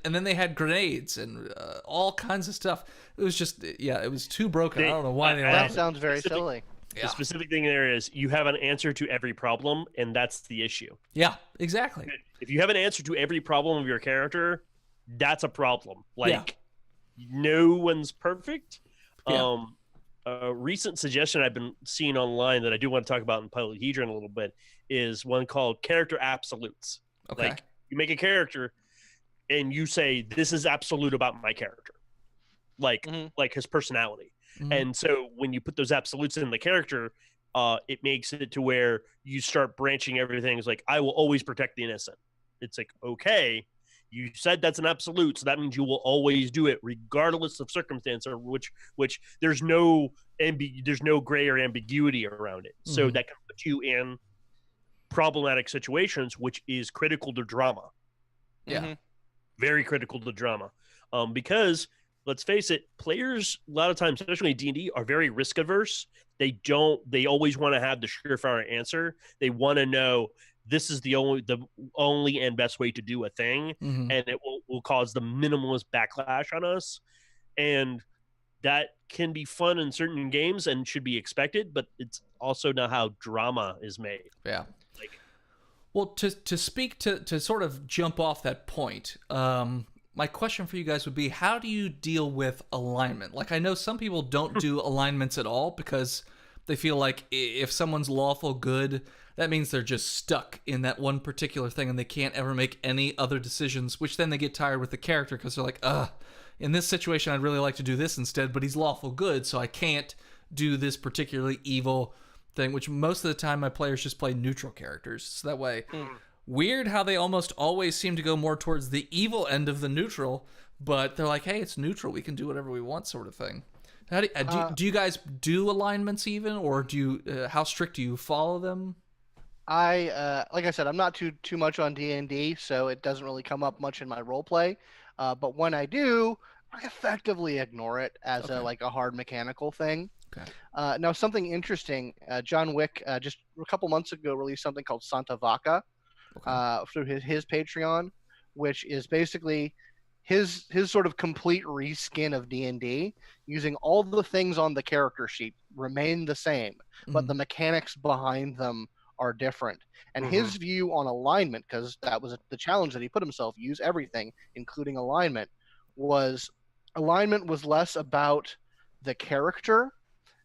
A: And then they had grenades and all kinds of stuff. It was just, it was too broken. I don't know why they allowed
B: That sounds very silly.
C: The specific thing there is you have an answer to every problem, and that's the issue.
A: Yeah, exactly.
C: If you have an answer to every problem of your character, that's a problem. Like, no one's perfect.
A: Yeah.
C: A recent suggestion I've been seeing online that I do want to talk about in Polyhedron a little bit is one called character absolutes.
A: Okay.
C: Like, you make a character and you say, this is absolute about my character. Like his personality. And so when you put those absolutes in the character, it makes it to where you start branching everything. It's like, I will always protect the innocent. It's like, okay, You said that's an absolute, so that means you will always do it regardless of circumstance, or which there's no gray or ambiguity around it. So
A: Mhm.
C: that can put you in problematic situations, which is critical to drama.
A: Yeah.
B: Mm-hmm.
C: Very critical to drama. Because let's face it, players a lot of times, especially in D&D, are very risk averse. They always want to have the surefire answer. They want to know this is the only and best way to do a thing,
A: Mhm.
C: and it will cause the minimalist backlash on us. And that can be fun in certain games and should be expected, but it's also not how drama is made.
A: Yeah.
C: Like,
A: Well, to speak to sort of jump off that point, my question for you guys would be, how do you deal with alignment? Like, I know some people don't do alignments at all because they feel like if someone's lawful good, that means they're just stuck in that one particular thing and they can't ever make any other decisions, which then they get tired with the character because they're like, in this situation, I'd really like to do this instead, but he's lawful good, so I can't do this particularly evil thing, which most of the time my players just play neutral characters. So that way, weird how they almost always seem to go more towards the evil end of the neutral, but they're like, hey, it's neutral, we can do whatever we want, sort of thing. How do you guys do alignments even, or do you how strict do you follow them?
B: Like I said, I'm not too much on D&D, so it doesn't really come up much in my role play. But when I do, I effectively ignore it as
A: Okay.
B: a hard mechanical thing.
A: Okay.
B: Now, something interesting, John Wick just a couple months ago released something called Santa Vaca
A: Okay.
B: through his Patreon, which is basically his sort of complete reskin of D&D, using all the things on the character sheet remain the same, but the mechanics behind them are different. And his view on alignment, because that was the challenge that he put himself, use everything, including alignment, was less about the character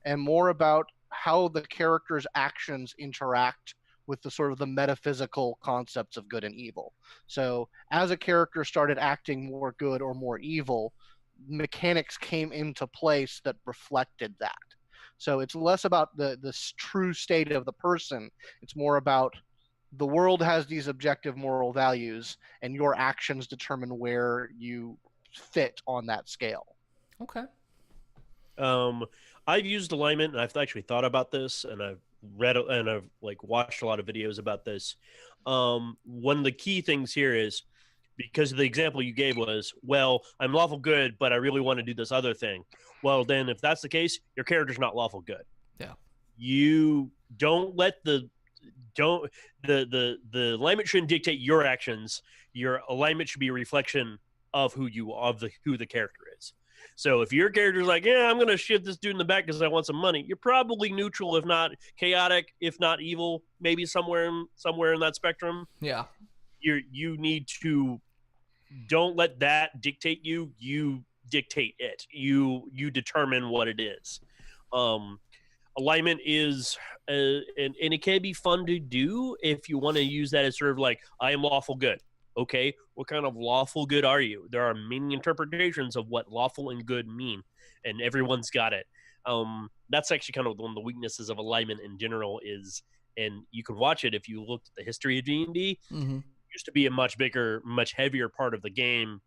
B: and more about how the character's actions interact with the sort of the metaphysical concepts of good and evil. So as a character started acting more good or more evil, mechanics came into place that reflected that. So it's less about the true state of the person. It's more about the world has these objective moral values, and your actions determine where you fit on that scale.
A: Okay.
C: I've used alignment, and I've actually thought about this, and I've read and I've like watched a lot of videos about this. One of the key things here is, because the example you gave was, well, I'm lawful good, but I really want to do this other thing. Well, then if that's the case, your character's not lawful good.
A: Yeah.
C: You don't let the alignment shouldn't dictate your actions. Your alignment should be a reflection of who the character is. So if your character's like, yeah, I'm going to shift this dude in the back because I want some money, you're probably neutral, if not chaotic, if not evil, maybe somewhere in that spectrum.
A: Yeah.
C: You need to, don't let that dictate you. You dictate it. You determine what it is. Alignment is, and it can be fun to do if you want to use that as sort of like, I am lawful good. Okay, what kind of lawful good are you? There are many interpretations of what lawful and good mean, and everyone's got it. That's actually kind of one of the weaknesses of alignment in general is, and you can watch it if you looked at the history of D&D.
A: Mm-hmm.
C: Used to be a much bigger, much heavier part of the game,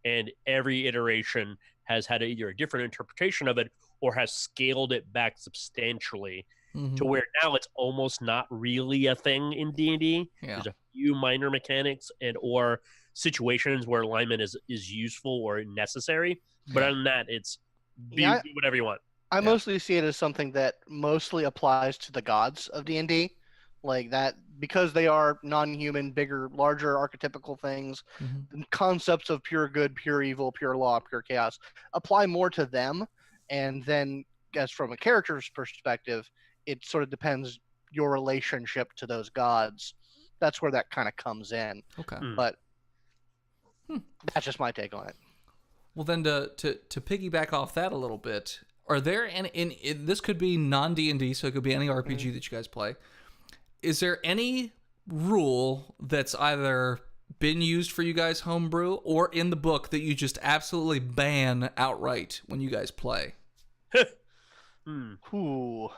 C: and every iteration has had either a different interpretation of it or has scaled it back substantially to where now it's almost not really a thing in D&D.
A: Yeah.
C: There's a few minor mechanics and or situations where alignment is useful or necessary, but other than that, it's do whatever you want.
B: I mostly see it as something that mostly applies to the gods of D&D, like that, because they are non-human, bigger, larger archetypical things. The concepts of pure good, pure evil, pure law, pure chaos apply more to them, and then as from a character's perspective, it sort of depends your relationship to those gods. That's where that kind of comes in.
A: Okay.
B: But that's just my take on it.
A: Well, then to piggyback off that a little bit, are there in this could be non-D&D, so it could be any RPG that you guys play. Is there any rule that's either been used for you guys homebrew or in the book that you just absolutely ban outright when you guys play?
B: Ooh.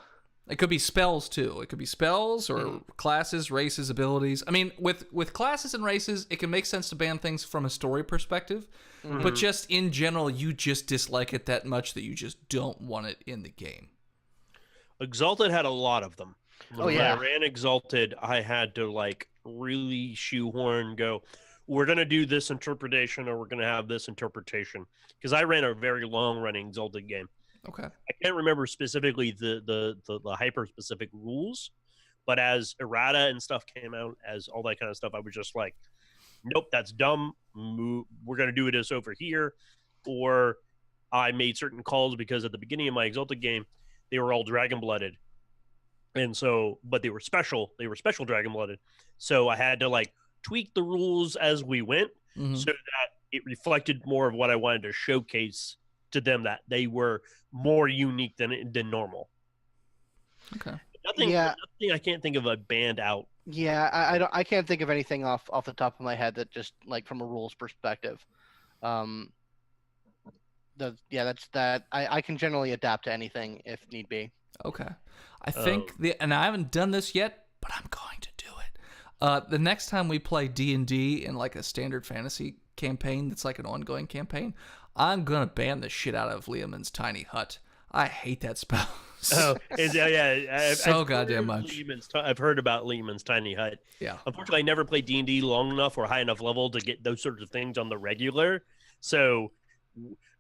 A: It could be spells too. It could be spells or classes, races, abilities. I mean, with classes and races, it can make sense to ban things from a story perspective, but just in general, you just dislike it that much that you just don't want it in the game.
C: Exalted had a lot of them.
B: Oh,
C: When
B: yeah.
C: I ran Exalted, I had to like really shoehorn go, we're going to do this interpretation or we're going to have this interpretation. Because I ran a very long running Exalted game.
A: Okay.
C: I can't remember specifically the hyper specific rules, but as errata and stuff came out, as all that kind of stuff, I was just like, nope, that's dumb. We're going to do this over here. Or I made certain calls because at the beginning of my Exalted game, they were all dragon blooded. And so, but they were special dragon blooded. So I had to like tweak the rules as we went so that it reflected more of what I wanted to showcase to them, that they were more unique than normal.
A: Okay.
C: Nothing I can't think of a band out.
B: Yeah, I can't think of anything off the top of my head that just like from a rules perspective. That's that. I can generally adapt to anything if need be.
A: Okay. I think and I haven't done this yet, but I'm going to do it. The next time we play D&D in like a standard fantasy campaign that's like an ongoing campaign, I'm going to ban the shit out of Leomund's Tiny Hut. I hate that spell.
C: I've
A: goddamn much.
C: I've heard about Leomund's Tiny Hut.
A: Yeah.
C: Unfortunately, I never played D&D long enough or high enough level to get those sorts of things on the regular. So,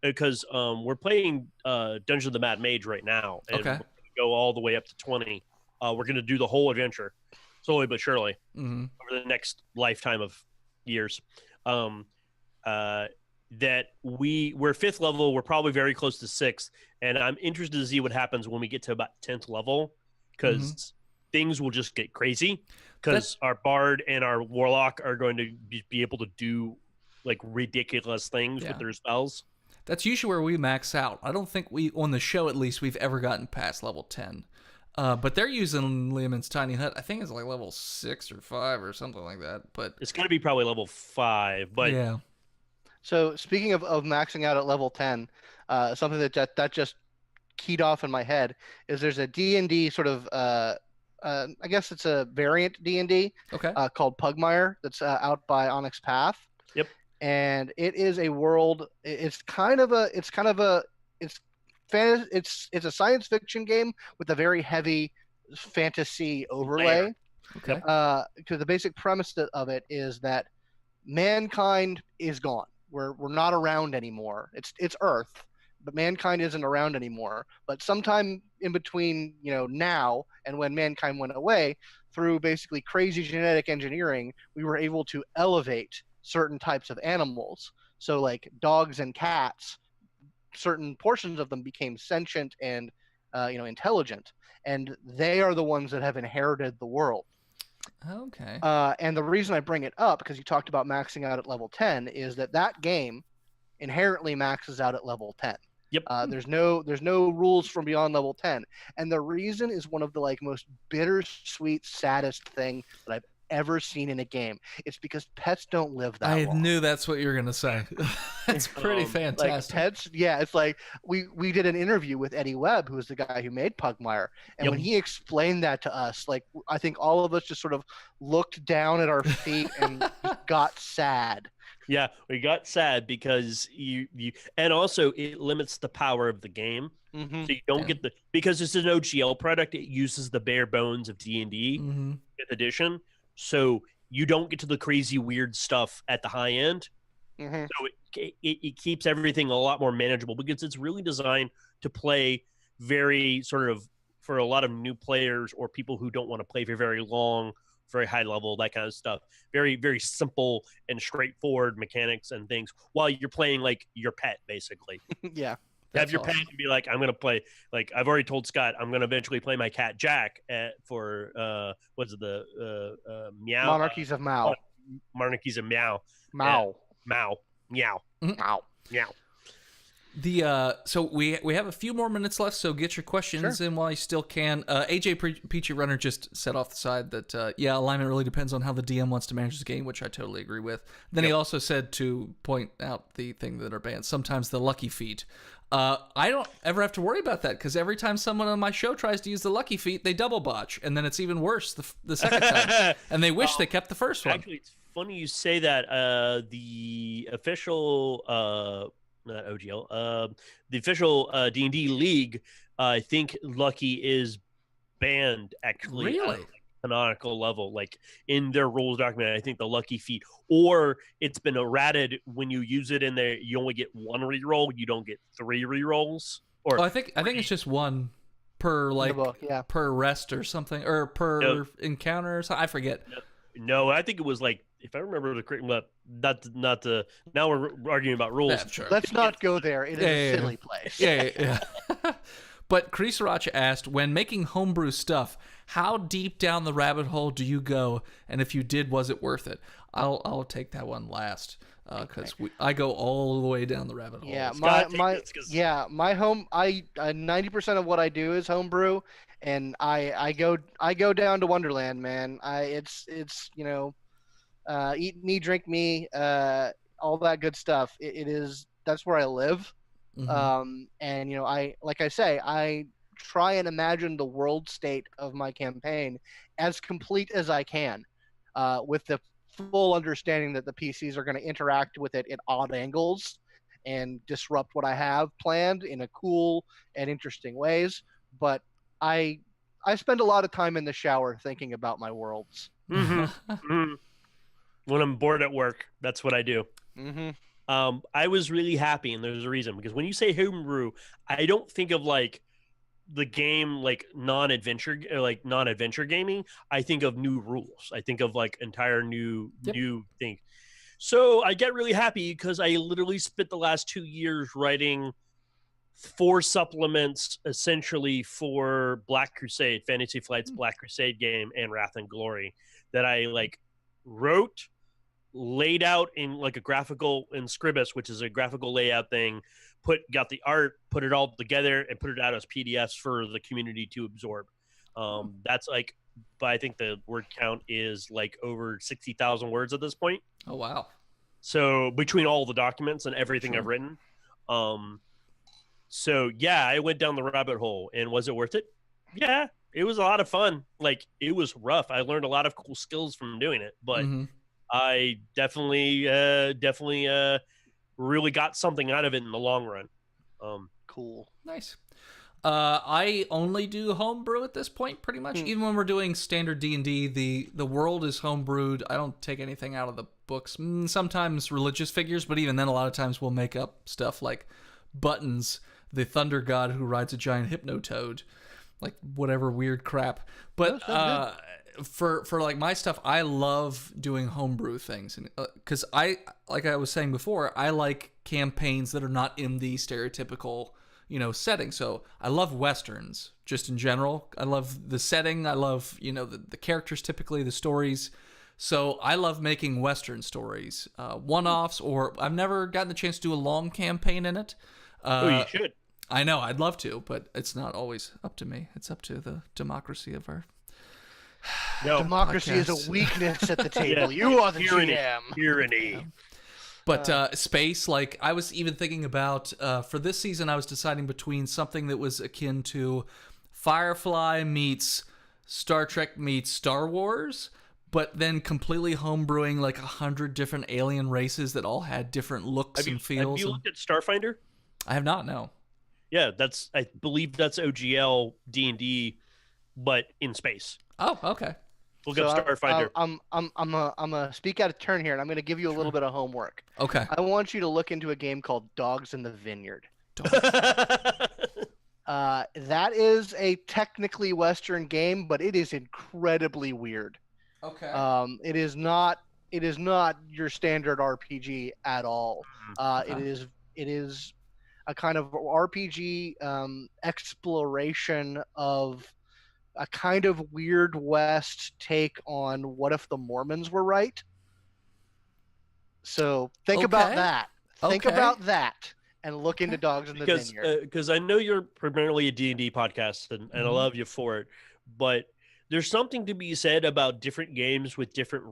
C: because we're playing Dungeons of the Mad Mage right now, and
A: okay,
C: we're go all the way up to 20. We're going to do the whole adventure, slowly but surely, over the next lifetime of years. That we're 5th level. We're probably very close to 6th, and I'm interested to see what happens when we get to about 10th level, because things will just get crazy. Because our bard and our warlock are going to be able to do like ridiculous things with their spells.
A: That's usually where we max out. I don't think on the show at least, we've ever gotten past level 10. But they're using Leomund's Tiny Hut. I think it's like level 6 or 5 or something like that. But
C: it's got to be probably level 5. But
B: yeah. So speaking of maxing out at level 10, something that just keyed off in my head is there's a D&D sort of I guess it's a variant D&D called Pugmire that's out by Onyx Path.
C: Yep.
B: And it is a world. It's a science fiction game with a very heavy fantasy overlay.
A: Okay.
B: Because the basic premise of it is that mankind is gone. We're not around anymore. It's Earth, but mankind isn't around anymore. But sometime in between, now and when mankind went away, through basically crazy genetic engineering, we were able to elevate certain types of animals. So like dogs and cats, certain portions of them became sentient and intelligent, and they are the ones that have inherited the world.
A: Okay.
B: And the reason I bring it up, because you talked about maxing out at level 10, is that game inherently maxes out at level 10.
C: Yep.
B: There's no rules from beyond level 10, and the reason is one of the most bittersweet, saddest thing that I've ever seen in a game. It's because pets don't live that long.
A: I knew that's what you were gonna say. That's pretty fantastic.
B: Pets, yeah. It's like we did an interview with Eddie Webb, who was the guy who made Pugmire, and when he explained that to us, I think all of us just sort of looked down at our feet and just got sad.
C: Yeah, we got sad because you and also it limits the power of the game. So you don't get because it's an OGL product. It uses the bare bones of D&D 5th edition. So you don't get to the crazy weird stuff at the high end. So it keeps everything a lot more manageable because it's really designed to play very sort of for a lot of new players or people who don't want to play for very long, very high level, that kind of stuff. Very, very simple and straightforward mechanics and things while you're playing like your pet, basically.
B: Yeah.
C: Have your pet and be like, I'm going to play, like I've already told Scott, I'm going to eventually play my cat Jack for Meow?
B: Monarchies of Mao.
C: Monarchies of Meow.
B: Mao.
C: Meow. Meow.
B: Mao.
C: Meow.
A: So we have a few more minutes left, so get your questions in while you still can. AJ Peachy Runner just said off the side that alignment really depends on how the DM wants to manage the game, which I totally agree with. Then he also said to point out the thing that are banned. Sometimes the lucky feat. I don't ever have to worry about that because every time someone on my show tries to use the lucky feat, they double botch, and then it's even worse the second time, and they wish they kept the first one.
C: Actually, it's funny you say that. The official, not OGL, the official D&D league, I think lucky is banned actually.
A: Really?
C: Canonical level, like in their rules document, I think the lucky feat, or it's been errated when you use it in there, you only get one reroll, you don't get 3 rerolls. Or
A: I think it's just one per per rest or something, or per encounter or something. I forget.
C: No, I think it was like, if I remember the correct, but not the. Now we're arguing about rules.
A: Yeah, sure.
B: Let's not go there. It is a silly place.
A: Yeah. But Krisaracha asked, when making homebrew stuff, how deep down the rabbit hole do you go? And if you did, was it worth it? I'll take that one last because I go all the way down the rabbit hole.
B: Yeah, my home. 90% of what I do is homebrew, and I go down to Wonderland, man. It's eat me, drink me, all that good stuff. That's where I live.
A: Mm-hmm.
B: And I try and imagine the world state of my campaign as complete as I can, with the full understanding that the PCs are going to interact with it at odd angles and disrupt what I have planned in a cool and interesting ways. But I spend a lot of time in the shower thinking about my worlds.
C: Mm-hmm. Mm-hmm. When I'm bored at work, that's what I do.
B: Mm-hmm.
C: I was really happy, and there's a reason, because when you say homebrew, I don't think of like the game like non-adventure gaming. I think of new rules. I think of like entire new thing. So I get really happy because I literally spent the last 2 years writing 4 supplements essentially for Black Crusade, Fantasy Flight's Black Crusade game, and Wrath and Glory, that I like wrote, laid out in like a graphical in Scribus, which is a graphical layout thing, got the art, put it all together, and put it out as PDFs for the community to absorb. That's like, but I think the word count is like over 60,000 words at this point.
A: Oh, wow.
C: So between all the documents and everything I've written. So yeah, I went down the rabbit hole, and was it worth it? Yeah, it was a lot of fun. Like, it was rough. I learned a lot of cool skills from doing it, but I definitely really got something out of it in the long run.
B: Cool.
A: Nice. I only do homebrew at this point, pretty much. Even when we're doing standard D&D, the world is homebrewed. I don't take anything out of the books. Sometimes religious figures, but even then, a lot of times we'll make up stuff like Buttons, the thunder god who rides a giant hypnotoad, like whatever weird crap. But for like my stuff, I love doing homebrew things, and because like I was saying before, I like campaigns that are not in the stereotypical setting. So I love westerns just in general. I love the setting. I love the characters, typically the stories. So I love making western stories, one-offs, or I've never gotten the chance to do a long campaign in it.
C: You should.
A: I know, I'd love to, but it's not always up to me. It's up to the democracy of our
B: democracy
A: podcast.
B: Is a weakness at the table. You are the GM.
C: Tyranny.
A: Yeah. But space, like I was even thinking about for this season, I was deciding between something that was akin to Firefly meets Star Trek meets Star Wars, but then completely homebrewing like 100 different alien races that all had different looks and feels.
C: Have you looked at Starfinder?
A: I have not, no.
C: Yeah, I believe that's OGL D&D, but in space.
A: Oh, okay.
C: Look up Starfinder.
B: I'm a speak out of turn here, and I'm going to give you a little bit of homework.
A: Okay.
B: I want you to look into a game called Dogs in the Vineyard. That is a technically Western game, but it is incredibly weird.
A: Okay.
B: It is not your standard RPG at all. It is a kind of RPG exploration of a kind of weird West take on what if the Mormons were right. So think about that. Think about that, and look into dogs in the vineyard.
C: Because I know you're primarily a D&D podcast, and I love you for it, but there's something to be said about different games with different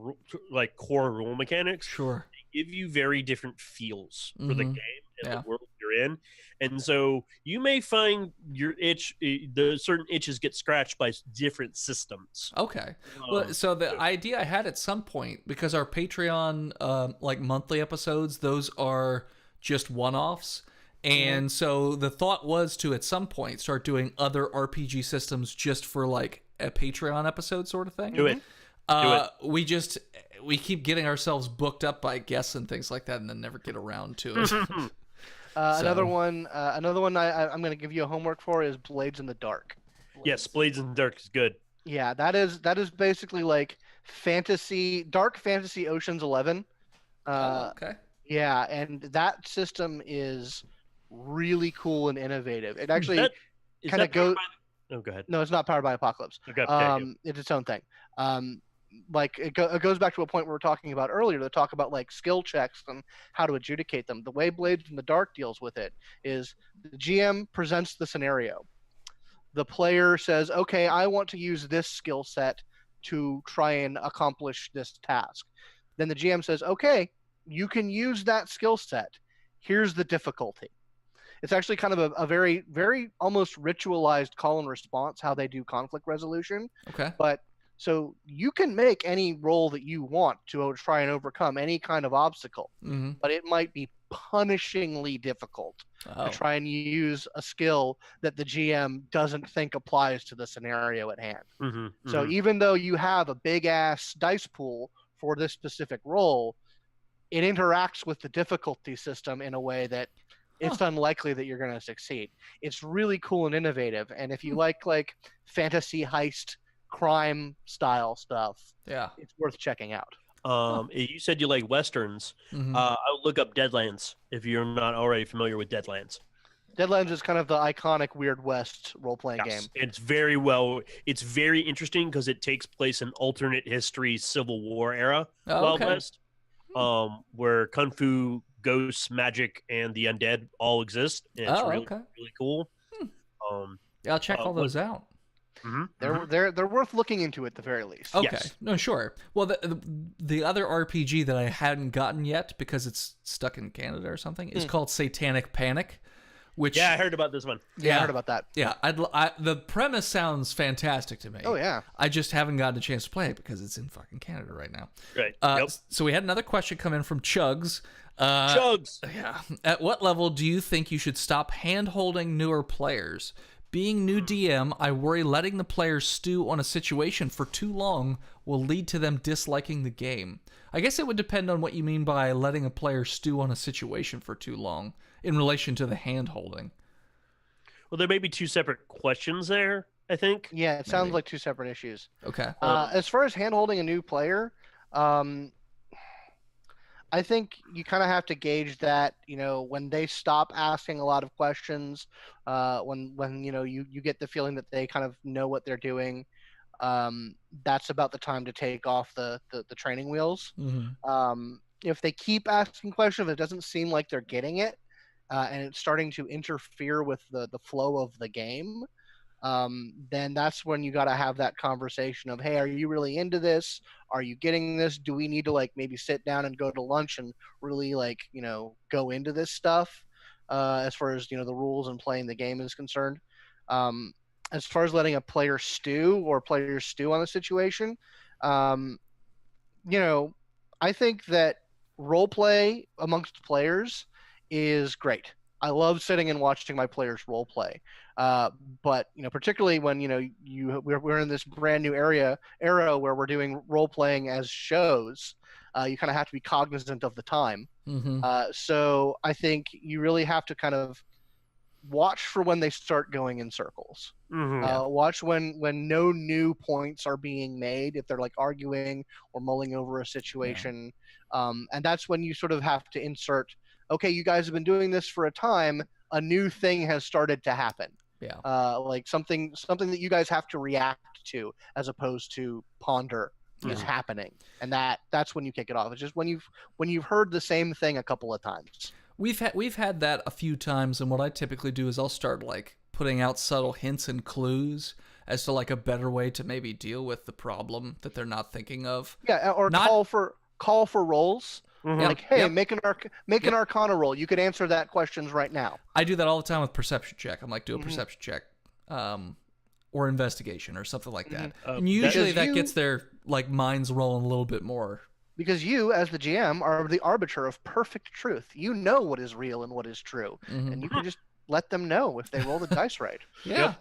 C: like core rule mechanics.
A: Sure.
C: They give you very different feels for the game and the world you're in. And so you may find your the certain itches get scratched by different systems.
A: Okay. Well, so the idea I had at some point, because our Patreon like monthly episodes, those are just one-offs. And so the thought was to, at some point, start doing other RPG systems just for like a Patreon episode sort of thing.
C: Do it.
A: We keep getting ourselves booked up by guests and things like that, and then never get around to it.
B: Another one I'm going to give you a homework for is Blades in the Dark.
C: Yes, Blades in the Dark is good.
B: Yeah, that is basically like dark fantasy Ocean's 11.
A: Okay.
B: Yeah, and that system is really cool and innovative. It actually kind of goes.
C: Oh, go ahead.
B: No, it's not powered by Apocalypse.
C: Okay.
B: It's its own thing. Like it goes back to a point we were talking about earlier to talk about like skill checks and how to adjudicate them. The way Blades in the Dark deals with it is the GM presents the scenario. The player says, "Okay, I want to use this skill set to try and accomplish this task." Then the GM says, "Okay, you can use that skill set. Here's the difficulty." It's actually kind of a very, very almost ritualized call and response, how they do conflict resolution.
A: Okay.
B: But so you can make any roll that you want to try and overcome any kind of obstacle, but it might be punishingly difficult to try and use a skill that the GM doesn't think applies to the scenario at hand. So even though you have a big ass dice pool for this specific roll, it interacts with the difficulty system in a way that it's unlikely that you're going to succeed. It's really cool and innovative. And if you like fantasy heist crime style stuff, it's worth checking out.
C: You said you like Westerns. I would look up Deadlands if you're not already familiar with Deadlands.
B: Deadlands is kind of the iconic Weird West role-playing game.
C: It's very interesting because it takes place in alternate history Civil War era Wild West, where Kung Fu, ghosts, magic, and the undead all exist. And it's really cool.
A: I'll check all those out.
B: They're worth looking into at the very least.
A: Okay,
C: yes.
A: No, sure. Well, the other RPG that I hadn't gotten yet because it's stuck in Canada or something is called Satanic Panic. Which,
C: I heard about this one.
B: Yeah, I heard about that.
A: Yeah, the premise sounds fantastic to me.
B: Oh yeah.
A: I just haven't gotten a chance to play it because it's in fucking Canada right now.
C: Right.
A: So we had another question come in from Chugs.
C: Chugs.
A: Yeah. At what level do you think you should stop hand-holding newer players? Being new DM, I worry letting the players stew on a situation for too long will lead to them disliking the game. I guess it would depend on what you mean by letting a player stew on a situation for too long in relation to the hand-holding.
C: Well, there may be two separate questions there, I think.
B: Yeah, it sounds like two separate issues.
A: Okay.
B: As far as hand-holding a new player, I think you kind of have to gauge that, when they stop asking a lot of questions, when you get the feeling that they kind of know what they're doing, that's about the time to take off the training wheels. If they keep asking questions, if it doesn't seem like they're getting it, and it's starting to interfere with the flow of the game, then that's when you got to have that conversation of, hey, are you really into this? Are you getting this? Do we need to maybe sit down and go to lunch and really go into this stuff as far as, the rules and playing the game is concerned? As far as letting a player stew on the situation, I think that role play amongst players is great. I love sitting and watching my players role play. But particularly when we're in this brand new era where we're doing role playing as shows, you kind of have to be cognizant of the time. So I think you really have to kind of watch for when they start going in circles. Watch when no new points are being made, if they're arguing or mulling over a situation, and that's when you sort of have to insert, okay, you guys have been doing this for a time, a new thing has started to happen. Something that you guys have to react to as opposed to ponder is happening, and that's when you kick it off. It's just when you've heard the same thing a couple of times.
A: We've had that a few times, and what I typically do is I'll start like putting out subtle hints and clues as to like a better way to maybe deal with the problem that they're not thinking of.
B: Yeah, or call for rolls. Like, hey, make an Arcana roll. You could answer that questions right now.
A: I do that all the time with perception check. I'm like, do a perception check, or investigation or something like that. And usually that gets their like minds rolling a little bit more.
B: Because you, as the GM, are the arbiter of perfect truth. You know what is real and what is true, and you can just let them know if they roll the dice right.
A: Yeah.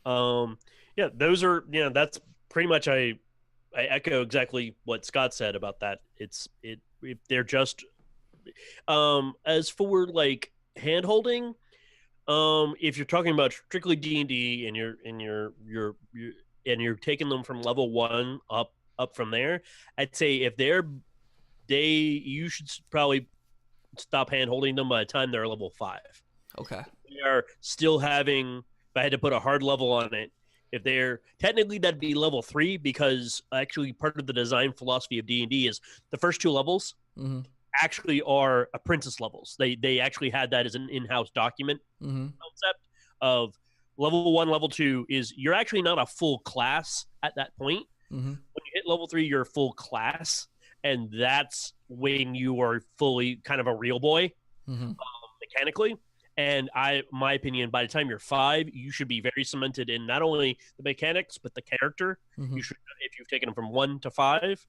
C: Those are that's pretty much I echo exactly what Scott said about that. They're just as for like hand holding, if you're talking about strictly D&D and you're taking them from level 1 up from there, I'd say if you should probably stop hand holding them by the time they're level 5.
A: Okay.
C: They are still having, if I had to put a hard level on it, if they're technically that'd be level 3, because actually part of the design philosophy of D&D is the first 2 levels actually are apprentice levels. They actually had that as an in-house document concept of level 1, level 2 is you're actually not a full class at that point. When you hit level 3, you're a full class, and that's when you are fully kind of a real boy mechanically. And my opinion, by the time you're 5, you should be very cemented in not only the mechanics but the character. You should, if you've taken them from 1 to 5,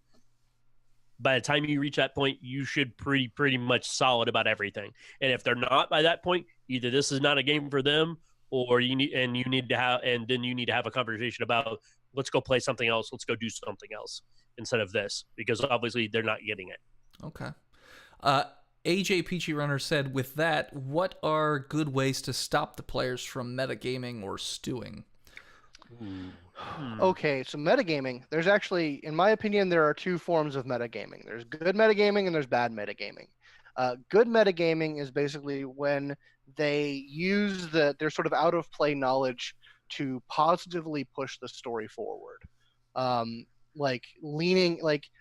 C: by the time you reach that point, you should pretty much solid about everything. And if they're not by that point, either this is not a game for them, or you need to have a conversation about, let's go play something else. Let's go do something else instead of this, because obviously they're not getting it.
A: Okay. AJ Peachy Runner said, with that, what are good ways to stop the players from metagaming or stewing?
B: Okay, so metagaming, there's actually, in my opinion, there are 2 forms of metagaming. There's good metagaming and there's bad metagaming. Good metagaming is basically when they use their sort of out of play knowledge to positively push the story forward.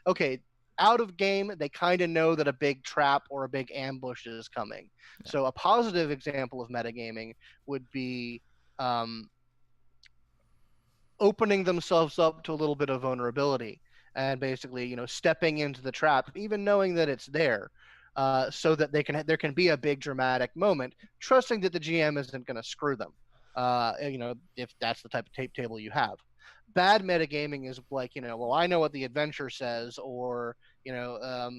B: Okay, out of game, they kind of know that a big trap or a big ambush is coming. Yeah. So a positive example of metagaming would be opening themselves up to a little bit of vulnerability and basically, stepping into the trap, even knowing that it's there, so that there can be a big dramatic moment, trusting that the GM isn't going to screw them. If that's the type of tape table you have. Bad metagaming is like, well, I know what the adventure says, or, I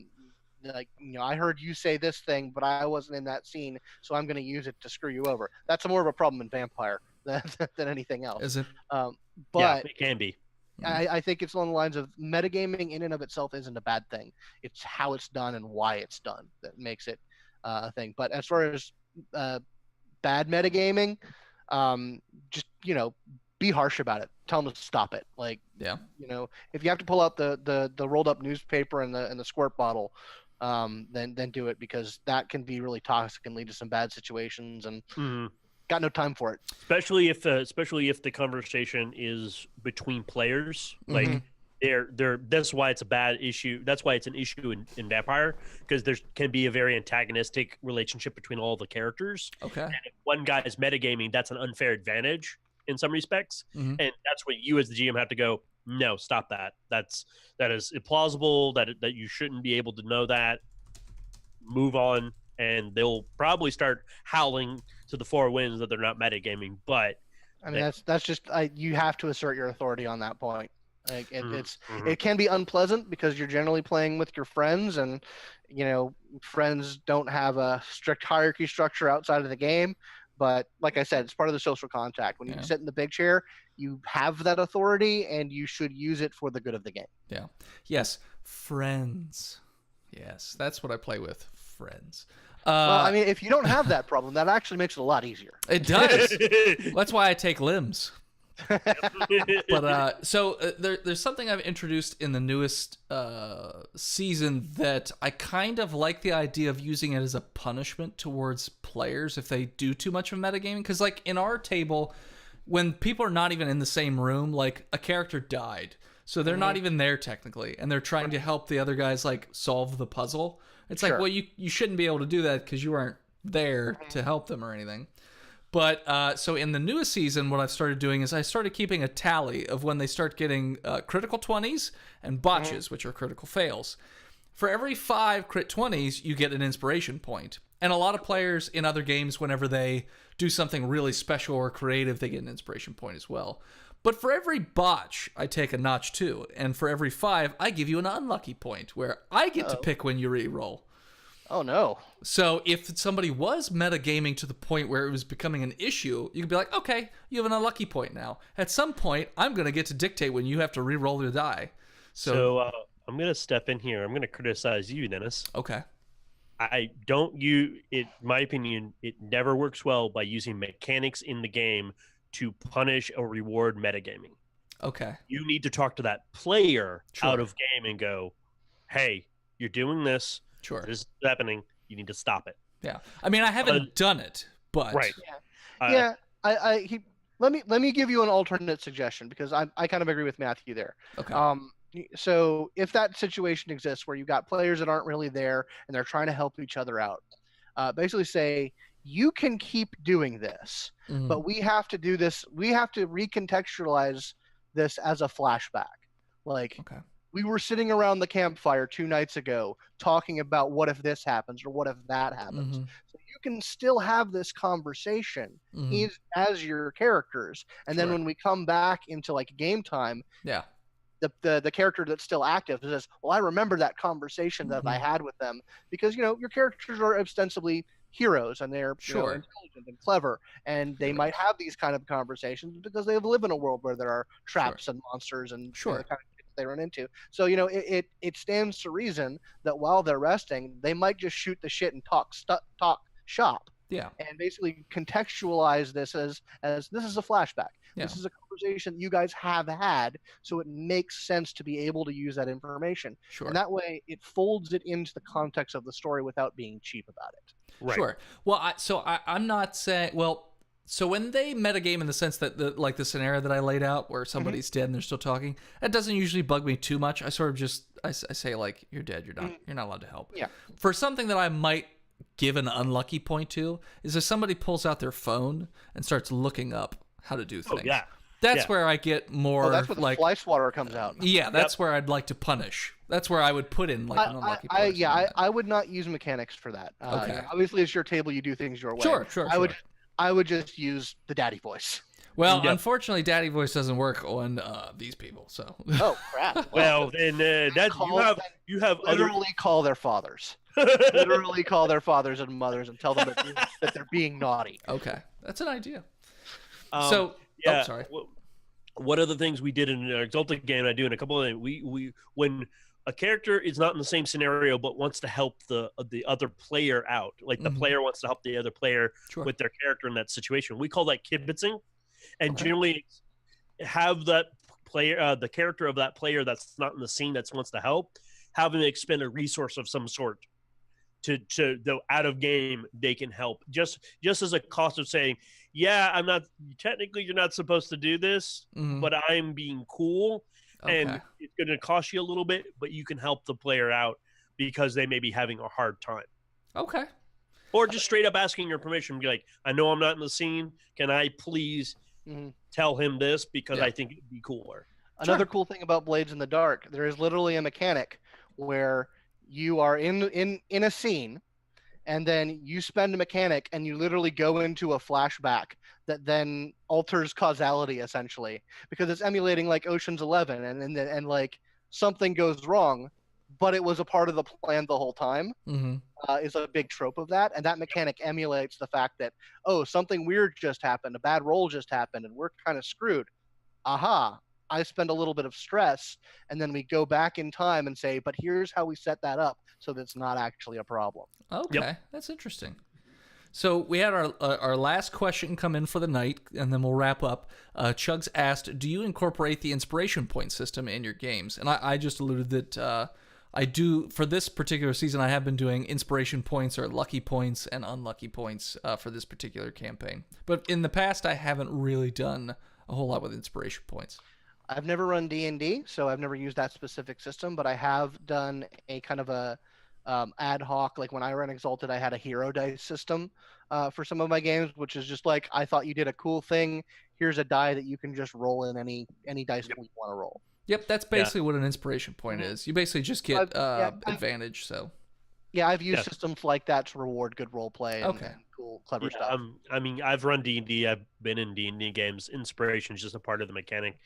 B: heard you say this thing, but I wasn't in that scene, so I'm going to use it to screw you over. That's more of a problem in Vampire than anything else.
A: Is it?
B: But
C: yeah, it can be.
B: I think it's along the lines of metagaming in and of itself isn't a bad thing. It's how it's done and why it's done that makes it a thing. But as far as bad metagaming, just be harsh about it. Tell them to stop it. Like, if you have to pull out the rolled up newspaper and the squirt bottle, then do it, because that can be really toxic and lead to some bad situations, and got no time for it. Especially
C: if the conversation is between players, like that's why it's a bad issue. That's why it's an issue in Vampire, because there can be a very antagonistic relationship between all the characters.
A: Okay.
C: And if one guy is metagaming, that's an unfair advantage in some respects, and that's what you as the GM have to go, no, stop that. That is implausible. That you shouldn't be able to know that. Move on, and they'll probably start howling to the 4 winds that they're not metagaming. But
B: I mean, that's just you have to assert your authority on that point. Like it can be unpleasant because you're generally playing with your friends, and friends don't have a strict hierarchy structure outside of the game. But like I said, it's part of the social contact. When you sit in the big chair, you have that authority, and you should use it for the good of the game.
A: Yeah. Yes. Friends. Yes. That's what I play with. Friends.
B: Well, I mean, if you don't have that problem, that actually makes it a lot easier.
A: It does. That's why I take limbs. But there's something I've introduced in the newest season that I kind of like the idea of using it as a punishment towards players if they do too much of metagaming. Because like in our table, when people are not even in the same room, like a character died, so they're not even there technically, and they're trying to help the other guys like solve the puzzle. It's
B: Sure.
A: like, well, you shouldn't be able to do that because you weren't there to help them or anything. But so in the newest season, what I've started doing is I started keeping a tally of when they start getting critical 20s and botches, which are critical fails. For every 5 crit 20s, you get an inspiration point. And a lot of players in other games, whenever they do something really special or creative, they get an inspiration point as well. But for every botch, I take a notch too. And for every 5, I give you an unlucky point, where I get to pick when you re-roll.
B: Oh, no.
A: So if somebody was metagaming to the point where it was becoming an issue, you could be like, okay, you have an unlucky point now. At some point, I'm going to get to dictate when you have to re-roll your die.
C: So I'm going to step in here. I'm going to criticize you, Dennis.
A: Okay.
C: My opinion, it never works well by using mechanics in the game to punish or reward metagaming.
A: Okay.
C: You need to talk to that player
A: Sure.
C: out of game and go, hey, you're doing this.
A: Sure.
C: This is happening. You need to stop it.
A: Yeah. I mean, I haven't done it, but
C: Right.
B: Let me give you an alternate suggestion, because I kind of agree with Matthew there.
A: Okay.
B: So if that situation exists where you've got players that aren't really there and they're trying to help each other out, basically say, you can keep doing this,
A: Mhm.
B: but we have to do this. We have to recontextualize this as a flashback. Like,
A: Okay.
B: we were sitting around the campfire 2 nights ago talking about what if this happens or what if that happens.
A: Mhm.
B: So you can still have this conversation
A: Mhm.
B: as your characters. And then
A: Sure.
B: when we come back into like game time,
A: Yeah.
B: the character that's still active says, well, I remember that conversation that I had with them, because, your characters are ostensibly heroes, and they're
A: Sure.
B: intelligent and clever, and they might have these kind of conversations because they live in a world where there are traps and monsters and
A: Sure.
B: the kind of shit they run into. So it stands to reason that while they're resting, they might just shoot the shit and talk shop,
A: Yeah.
B: and basically contextualize this as this is a flashback.
A: Yeah.
B: This is a conversation you guys have had, so it makes sense to be able to use that information.
A: Sure.
B: And that way it folds it into the context of the story without being cheap about it.
C: Right.
A: Sure. Well, I'm not saying. Well, so when they metagame in the sense that the scenario that I laid out, where somebody's dead and they're still talking, that doesn't usually bug me too much. I sort of just I say like, you're dead. You're not allowed to help.
B: Yeah.
A: For something that I might give an unlucky point to is if somebody pulls out their phone and starts looking up how to do things.
C: Oh, yeah.
A: That's
C: Yeah.
A: where I get more
B: That's where the
A: like
B: fly swatter comes out.
A: yeah. That's where I'd like to punish. That's where I would put in like an unlucky point.
B: I would not use mechanics for that.
A: Okay.
B: Obviously, it's your table. You do things your way.
A: Sure.
B: I would just use the daddy voice.
A: Well,
C: Yep.
A: Unfortunately, Daddy Voice doesn't work on these people. So
B: Oh crap!
C: Well, then you have other.
B: Literally call their fathers. Literally call their fathers and mothers and tell them that they're being naughty.
A: okay, that's an idea.
C: Yeah.
A: Oh, sorry.
C: One of the things we did in an Exalted game, I do in a couple of them, we when a character is not in the same scenario but wants to help the other player out, like the player wants to help the other player
A: Sure.
C: with their character in that situation, we call that kibitzing, and
A: Okay.
C: generally have that player, the character of that player that's not in the scene that wants to help, have them expend a resource of some sort to though out of game they can help, just as a cost of saying, yeah, I'm not technically, you're not supposed to do this,
A: Mhm.
C: but I'm being cool, and
A: Okay.
C: it's going to cost you a little bit, but you can help the player out because they may be having a hard time.
A: Okay.
C: Or just straight up asking your permission, be like, I know I'm not in the scene, can I please
B: Mhm.
C: tell him this because
A: Yeah.
C: I think it'd be cooler.
B: Another cool thing about Blades in the Dark, there is literally a mechanic where you are in a scene, and then you spend a mechanic and you literally go into a flashback that then alters causality, essentially, because it's emulating like Ocean's 11, and like something goes wrong, but it was a part of the plan the whole time.
A: Mm-hmm.
B: Is a big trope of that, and that mechanic emulates the fact that, oh, something weird just happened, a bad roll just happened, and we're kind of screwed. Aha, I spend a little bit of stress, and then we go back in time and say, but here's how we set that up so that's not actually a problem.
A: Okay, that's interesting. So we had our last question come in for the night, and then we'll wrap up. Chugs asked, do you incorporate the inspiration point system in your games? And I just alluded that I do, for this particular season, I have been doing inspiration points or lucky points and unlucky points for this particular campaign. But in the past, I haven't really done a whole lot with inspiration points.
B: I've never run D&D, so I've never used that specific system, but I have done a kind of a ad hoc. Like when I ran Exalted, I had a hero dice system for some of my games, which is just like, I thought you did a cool thing. Here's a die that you can just roll in any dice pool you want to roll.
A: Yep, that's basically what an inspiration point
B: Mhm.
A: is. You basically just get
B: Yeah,
A: advantage. So
B: yeah, I've used
C: Yeah.
B: systems like that to reward good role play and,
A: Okay.
B: and cool, clever
C: Yeah,
B: stuff.
C: I mean, I've run D&D. I've been in D&D games. Inspiration is just a part of the mechanic.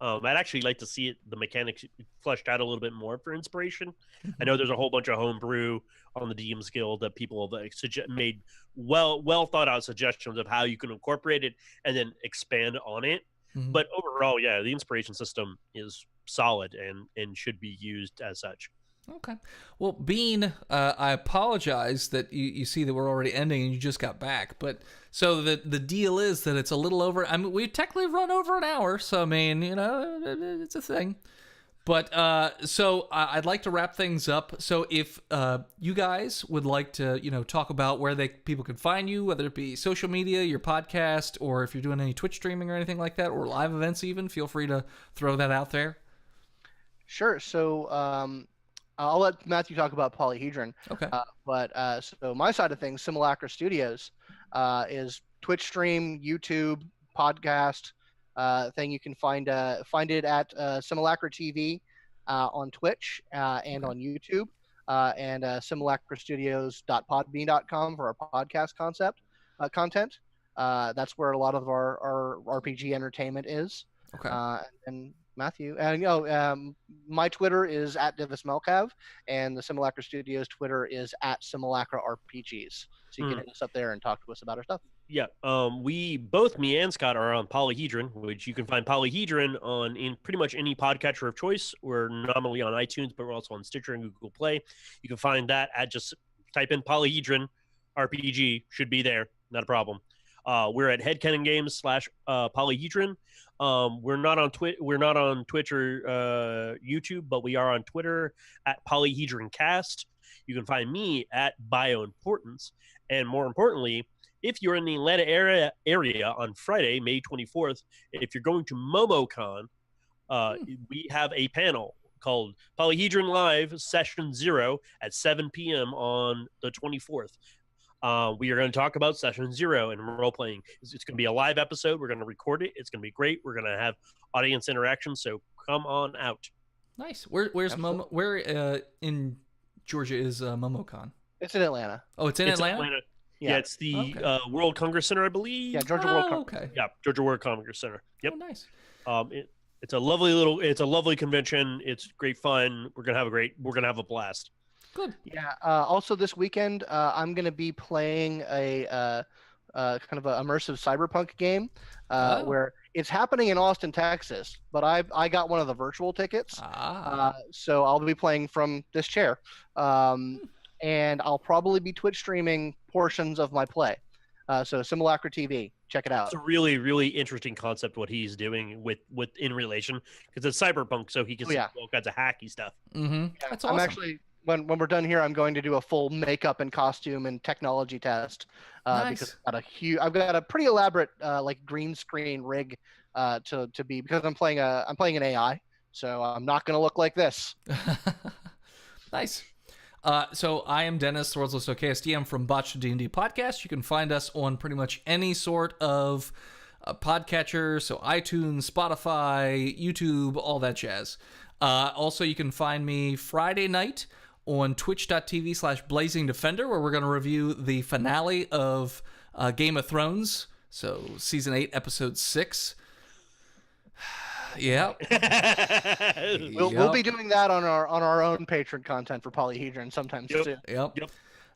C: I'd actually like to see the mechanics fleshed out a little bit more for inspiration. I know there's a whole bunch of homebrew on the DM's Guild that people have made well thought out suggestions of how you can incorporate it and then expand on it.
A: Mhm.
C: But overall, yeah, the inspiration system is solid and should be used as such.
A: Okay. Well, Bean, I apologize that you see that we're already ending and you just got back. But so the deal is that it's a little over. I mean, we technically run over an hour, so I mean, it's a thing. But so I'd like to wrap things up. So if you guys would like to, talk about where people can find you, whether it be social media, your podcast, or if you're doing any Twitch streaming or anything like that, or live events even, feel free to throw that out there.
B: Sure. So I'll let Matthew talk about Polyhedron.
A: Okay.
B: So my side of things, Simulacra Studios, is Twitch stream, YouTube, podcast thing. You can find it at Simulacra TV on Twitch and on YouTube, and simulacrastudios.podbean.com for our podcast content. That's where a lot of our RPG entertainment is.
A: Okay.
B: And Matthew, and my Twitter is at DivisMelcav, and the Simulacra Studios Twitter is at Simulacra RPGs. So you can hit us up there and talk to us about our stuff.
C: Yeah, me and Scott are on Polyhedron, which you can find Polyhedron in pretty much any podcatcher of choice. We're nominally on iTunes, but we're also on Stitcher and Google Play. You can find that at just type in Polyhedron RPG, should be there, not a problem. We're at Headcanon Games /Polyhedron. We're not on Twitch or YouTube, but we are on Twitter at Polyhedron Cast. You can find me at Bioimportance, and more importantly, if you're in the Atlanta area on Friday, May 24th, if you're going to MomoCon, we have a panel called Polyhedron Live Session 0 at 7 p.m. on the 24th. We are going to talk about Session 0 and role playing. It's going to be a live episode. We're going to record it. It's going to be great. We're going to have audience interaction. So come on out.
A: Nice. Where's Momo? Where in Georgia is MomoCon?
B: It's in Atlanta.
A: Oh, it's in Atlanta?
C: Yeah, it's the World Congress Center, I believe.
B: Yeah, Georgia World Congress.
A: Okay.
C: Yeah, Georgia World Congress Center. Yep.
A: Oh, nice.
C: It's a lovely convention. It's great fun. We're gonna have a blast.
A: Good.
B: Yeah. Also, this weekend, I'm going to be playing a kind of a immersive cyberpunk game where it's happening in Austin, Texas. But I got one of the virtual tickets, so I'll be playing from this chair, and I'll probably be Twitch streaming portions of my play. So Simulacra TV, check it out.
C: It's a really, really interesting concept what he's doing with in relation because it's cyberpunk, so he can see all kinds of hacky stuff.
A: Mm-hmm.
B: Yeah,
A: That's awesome.
B: I'm actually. When we're done here, I'm going to do a full makeup and costume and technology test because I've got a pretty elaborate like green screen rig to be because I'm playing an AI, so I'm not going to look like this.
A: Nice. So I am Dennis, the world's most KSDM from Botched D&D Podcast. You can find us on pretty much any sort of podcatcher, so iTunes, Spotify, YouTube, all that jazz. Also, you can find me Friday night on twitch.tv/Blazing Defender, where we're going to review the finale of Game of Thrones, so Season 8, Episode 6. Yeah.
B: We'll be doing that on our own Patreon content for Polyhedron sometime soon.
A: Yep.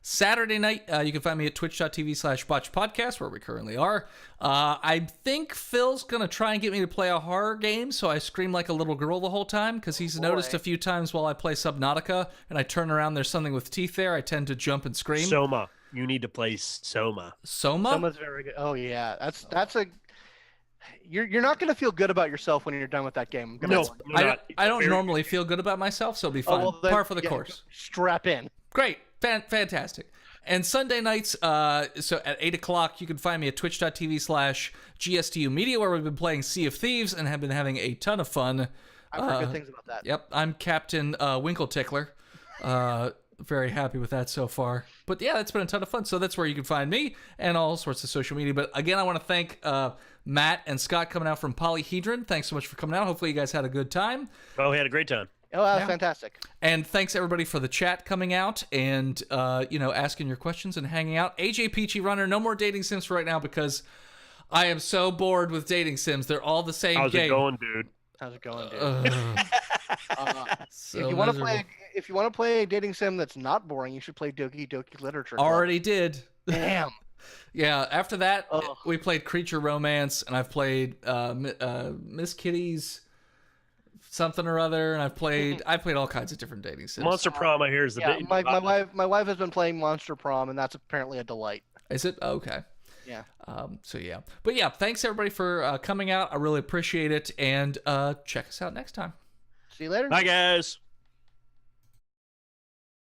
A: Saturday night, you can find me at twitch.tv/Botched Podcast, where we currently are. I think Phil's going to try and get me to play a horror game, so I scream like a little girl the whole time, because he's noticed a few times while I play Subnautica, and I turn around, there's something with teeth there, I tend to jump and scream.
C: Soma. You need to play Soma.
B: Soma's very good. Oh, yeah. That's a... You're not going to feel good about yourself when you're done with that game.
C: No,
A: I don't normally feel good about myself, so it'll be fine. Par for the course.
B: Strap in.
A: Great. Fantastic. And Sunday nights, so at 8 o'clock, you can find me at twitch.tv/GSTU Media, where we've been playing Sea of Thieves and have been having a ton of fun.
B: I've heard good things about that.
A: Yep, I'm Captain Winkletickler. Very happy with that so far. But yeah, it's been a ton of fun. So that's where you can find me and all sorts of social media. But again, I want to thank Matt and Scott coming out from Polyhedron. Thanks so much for coming out. Hopefully you guys had a good time.
C: Oh, we had a great time.
B: Oh, that was fantastic.
A: And thanks everybody for the chat coming out and asking your questions and hanging out. AJ Peachy Runner, no more dating sims for right now because I am so bored with dating sims. They're all the same
C: How's
A: game.
C: it going, dude?
B: How's it going, dude?
A: So
B: if you want to play a dating sim that's not boring, you should play Doki Doki Literature Club.
A: Already did.
B: Damn.
A: Yeah, after that,
B: Ugh.
A: we played Creature Romance, and I've played Miss Kitty's something or other, and I played all kinds of different dating sims.
C: Monster Prom, I hear, is the
B: Yeah,
C: big.
B: my wife has been playing Monster Prom, and that's apparently a delight.
A: Is it? Okay.
B: Yeah.
A: So yeah. But yeah, thanks everybody for coming out. I really appreciate it, and check us out next time.
B: See you later.
C: Bye, guys.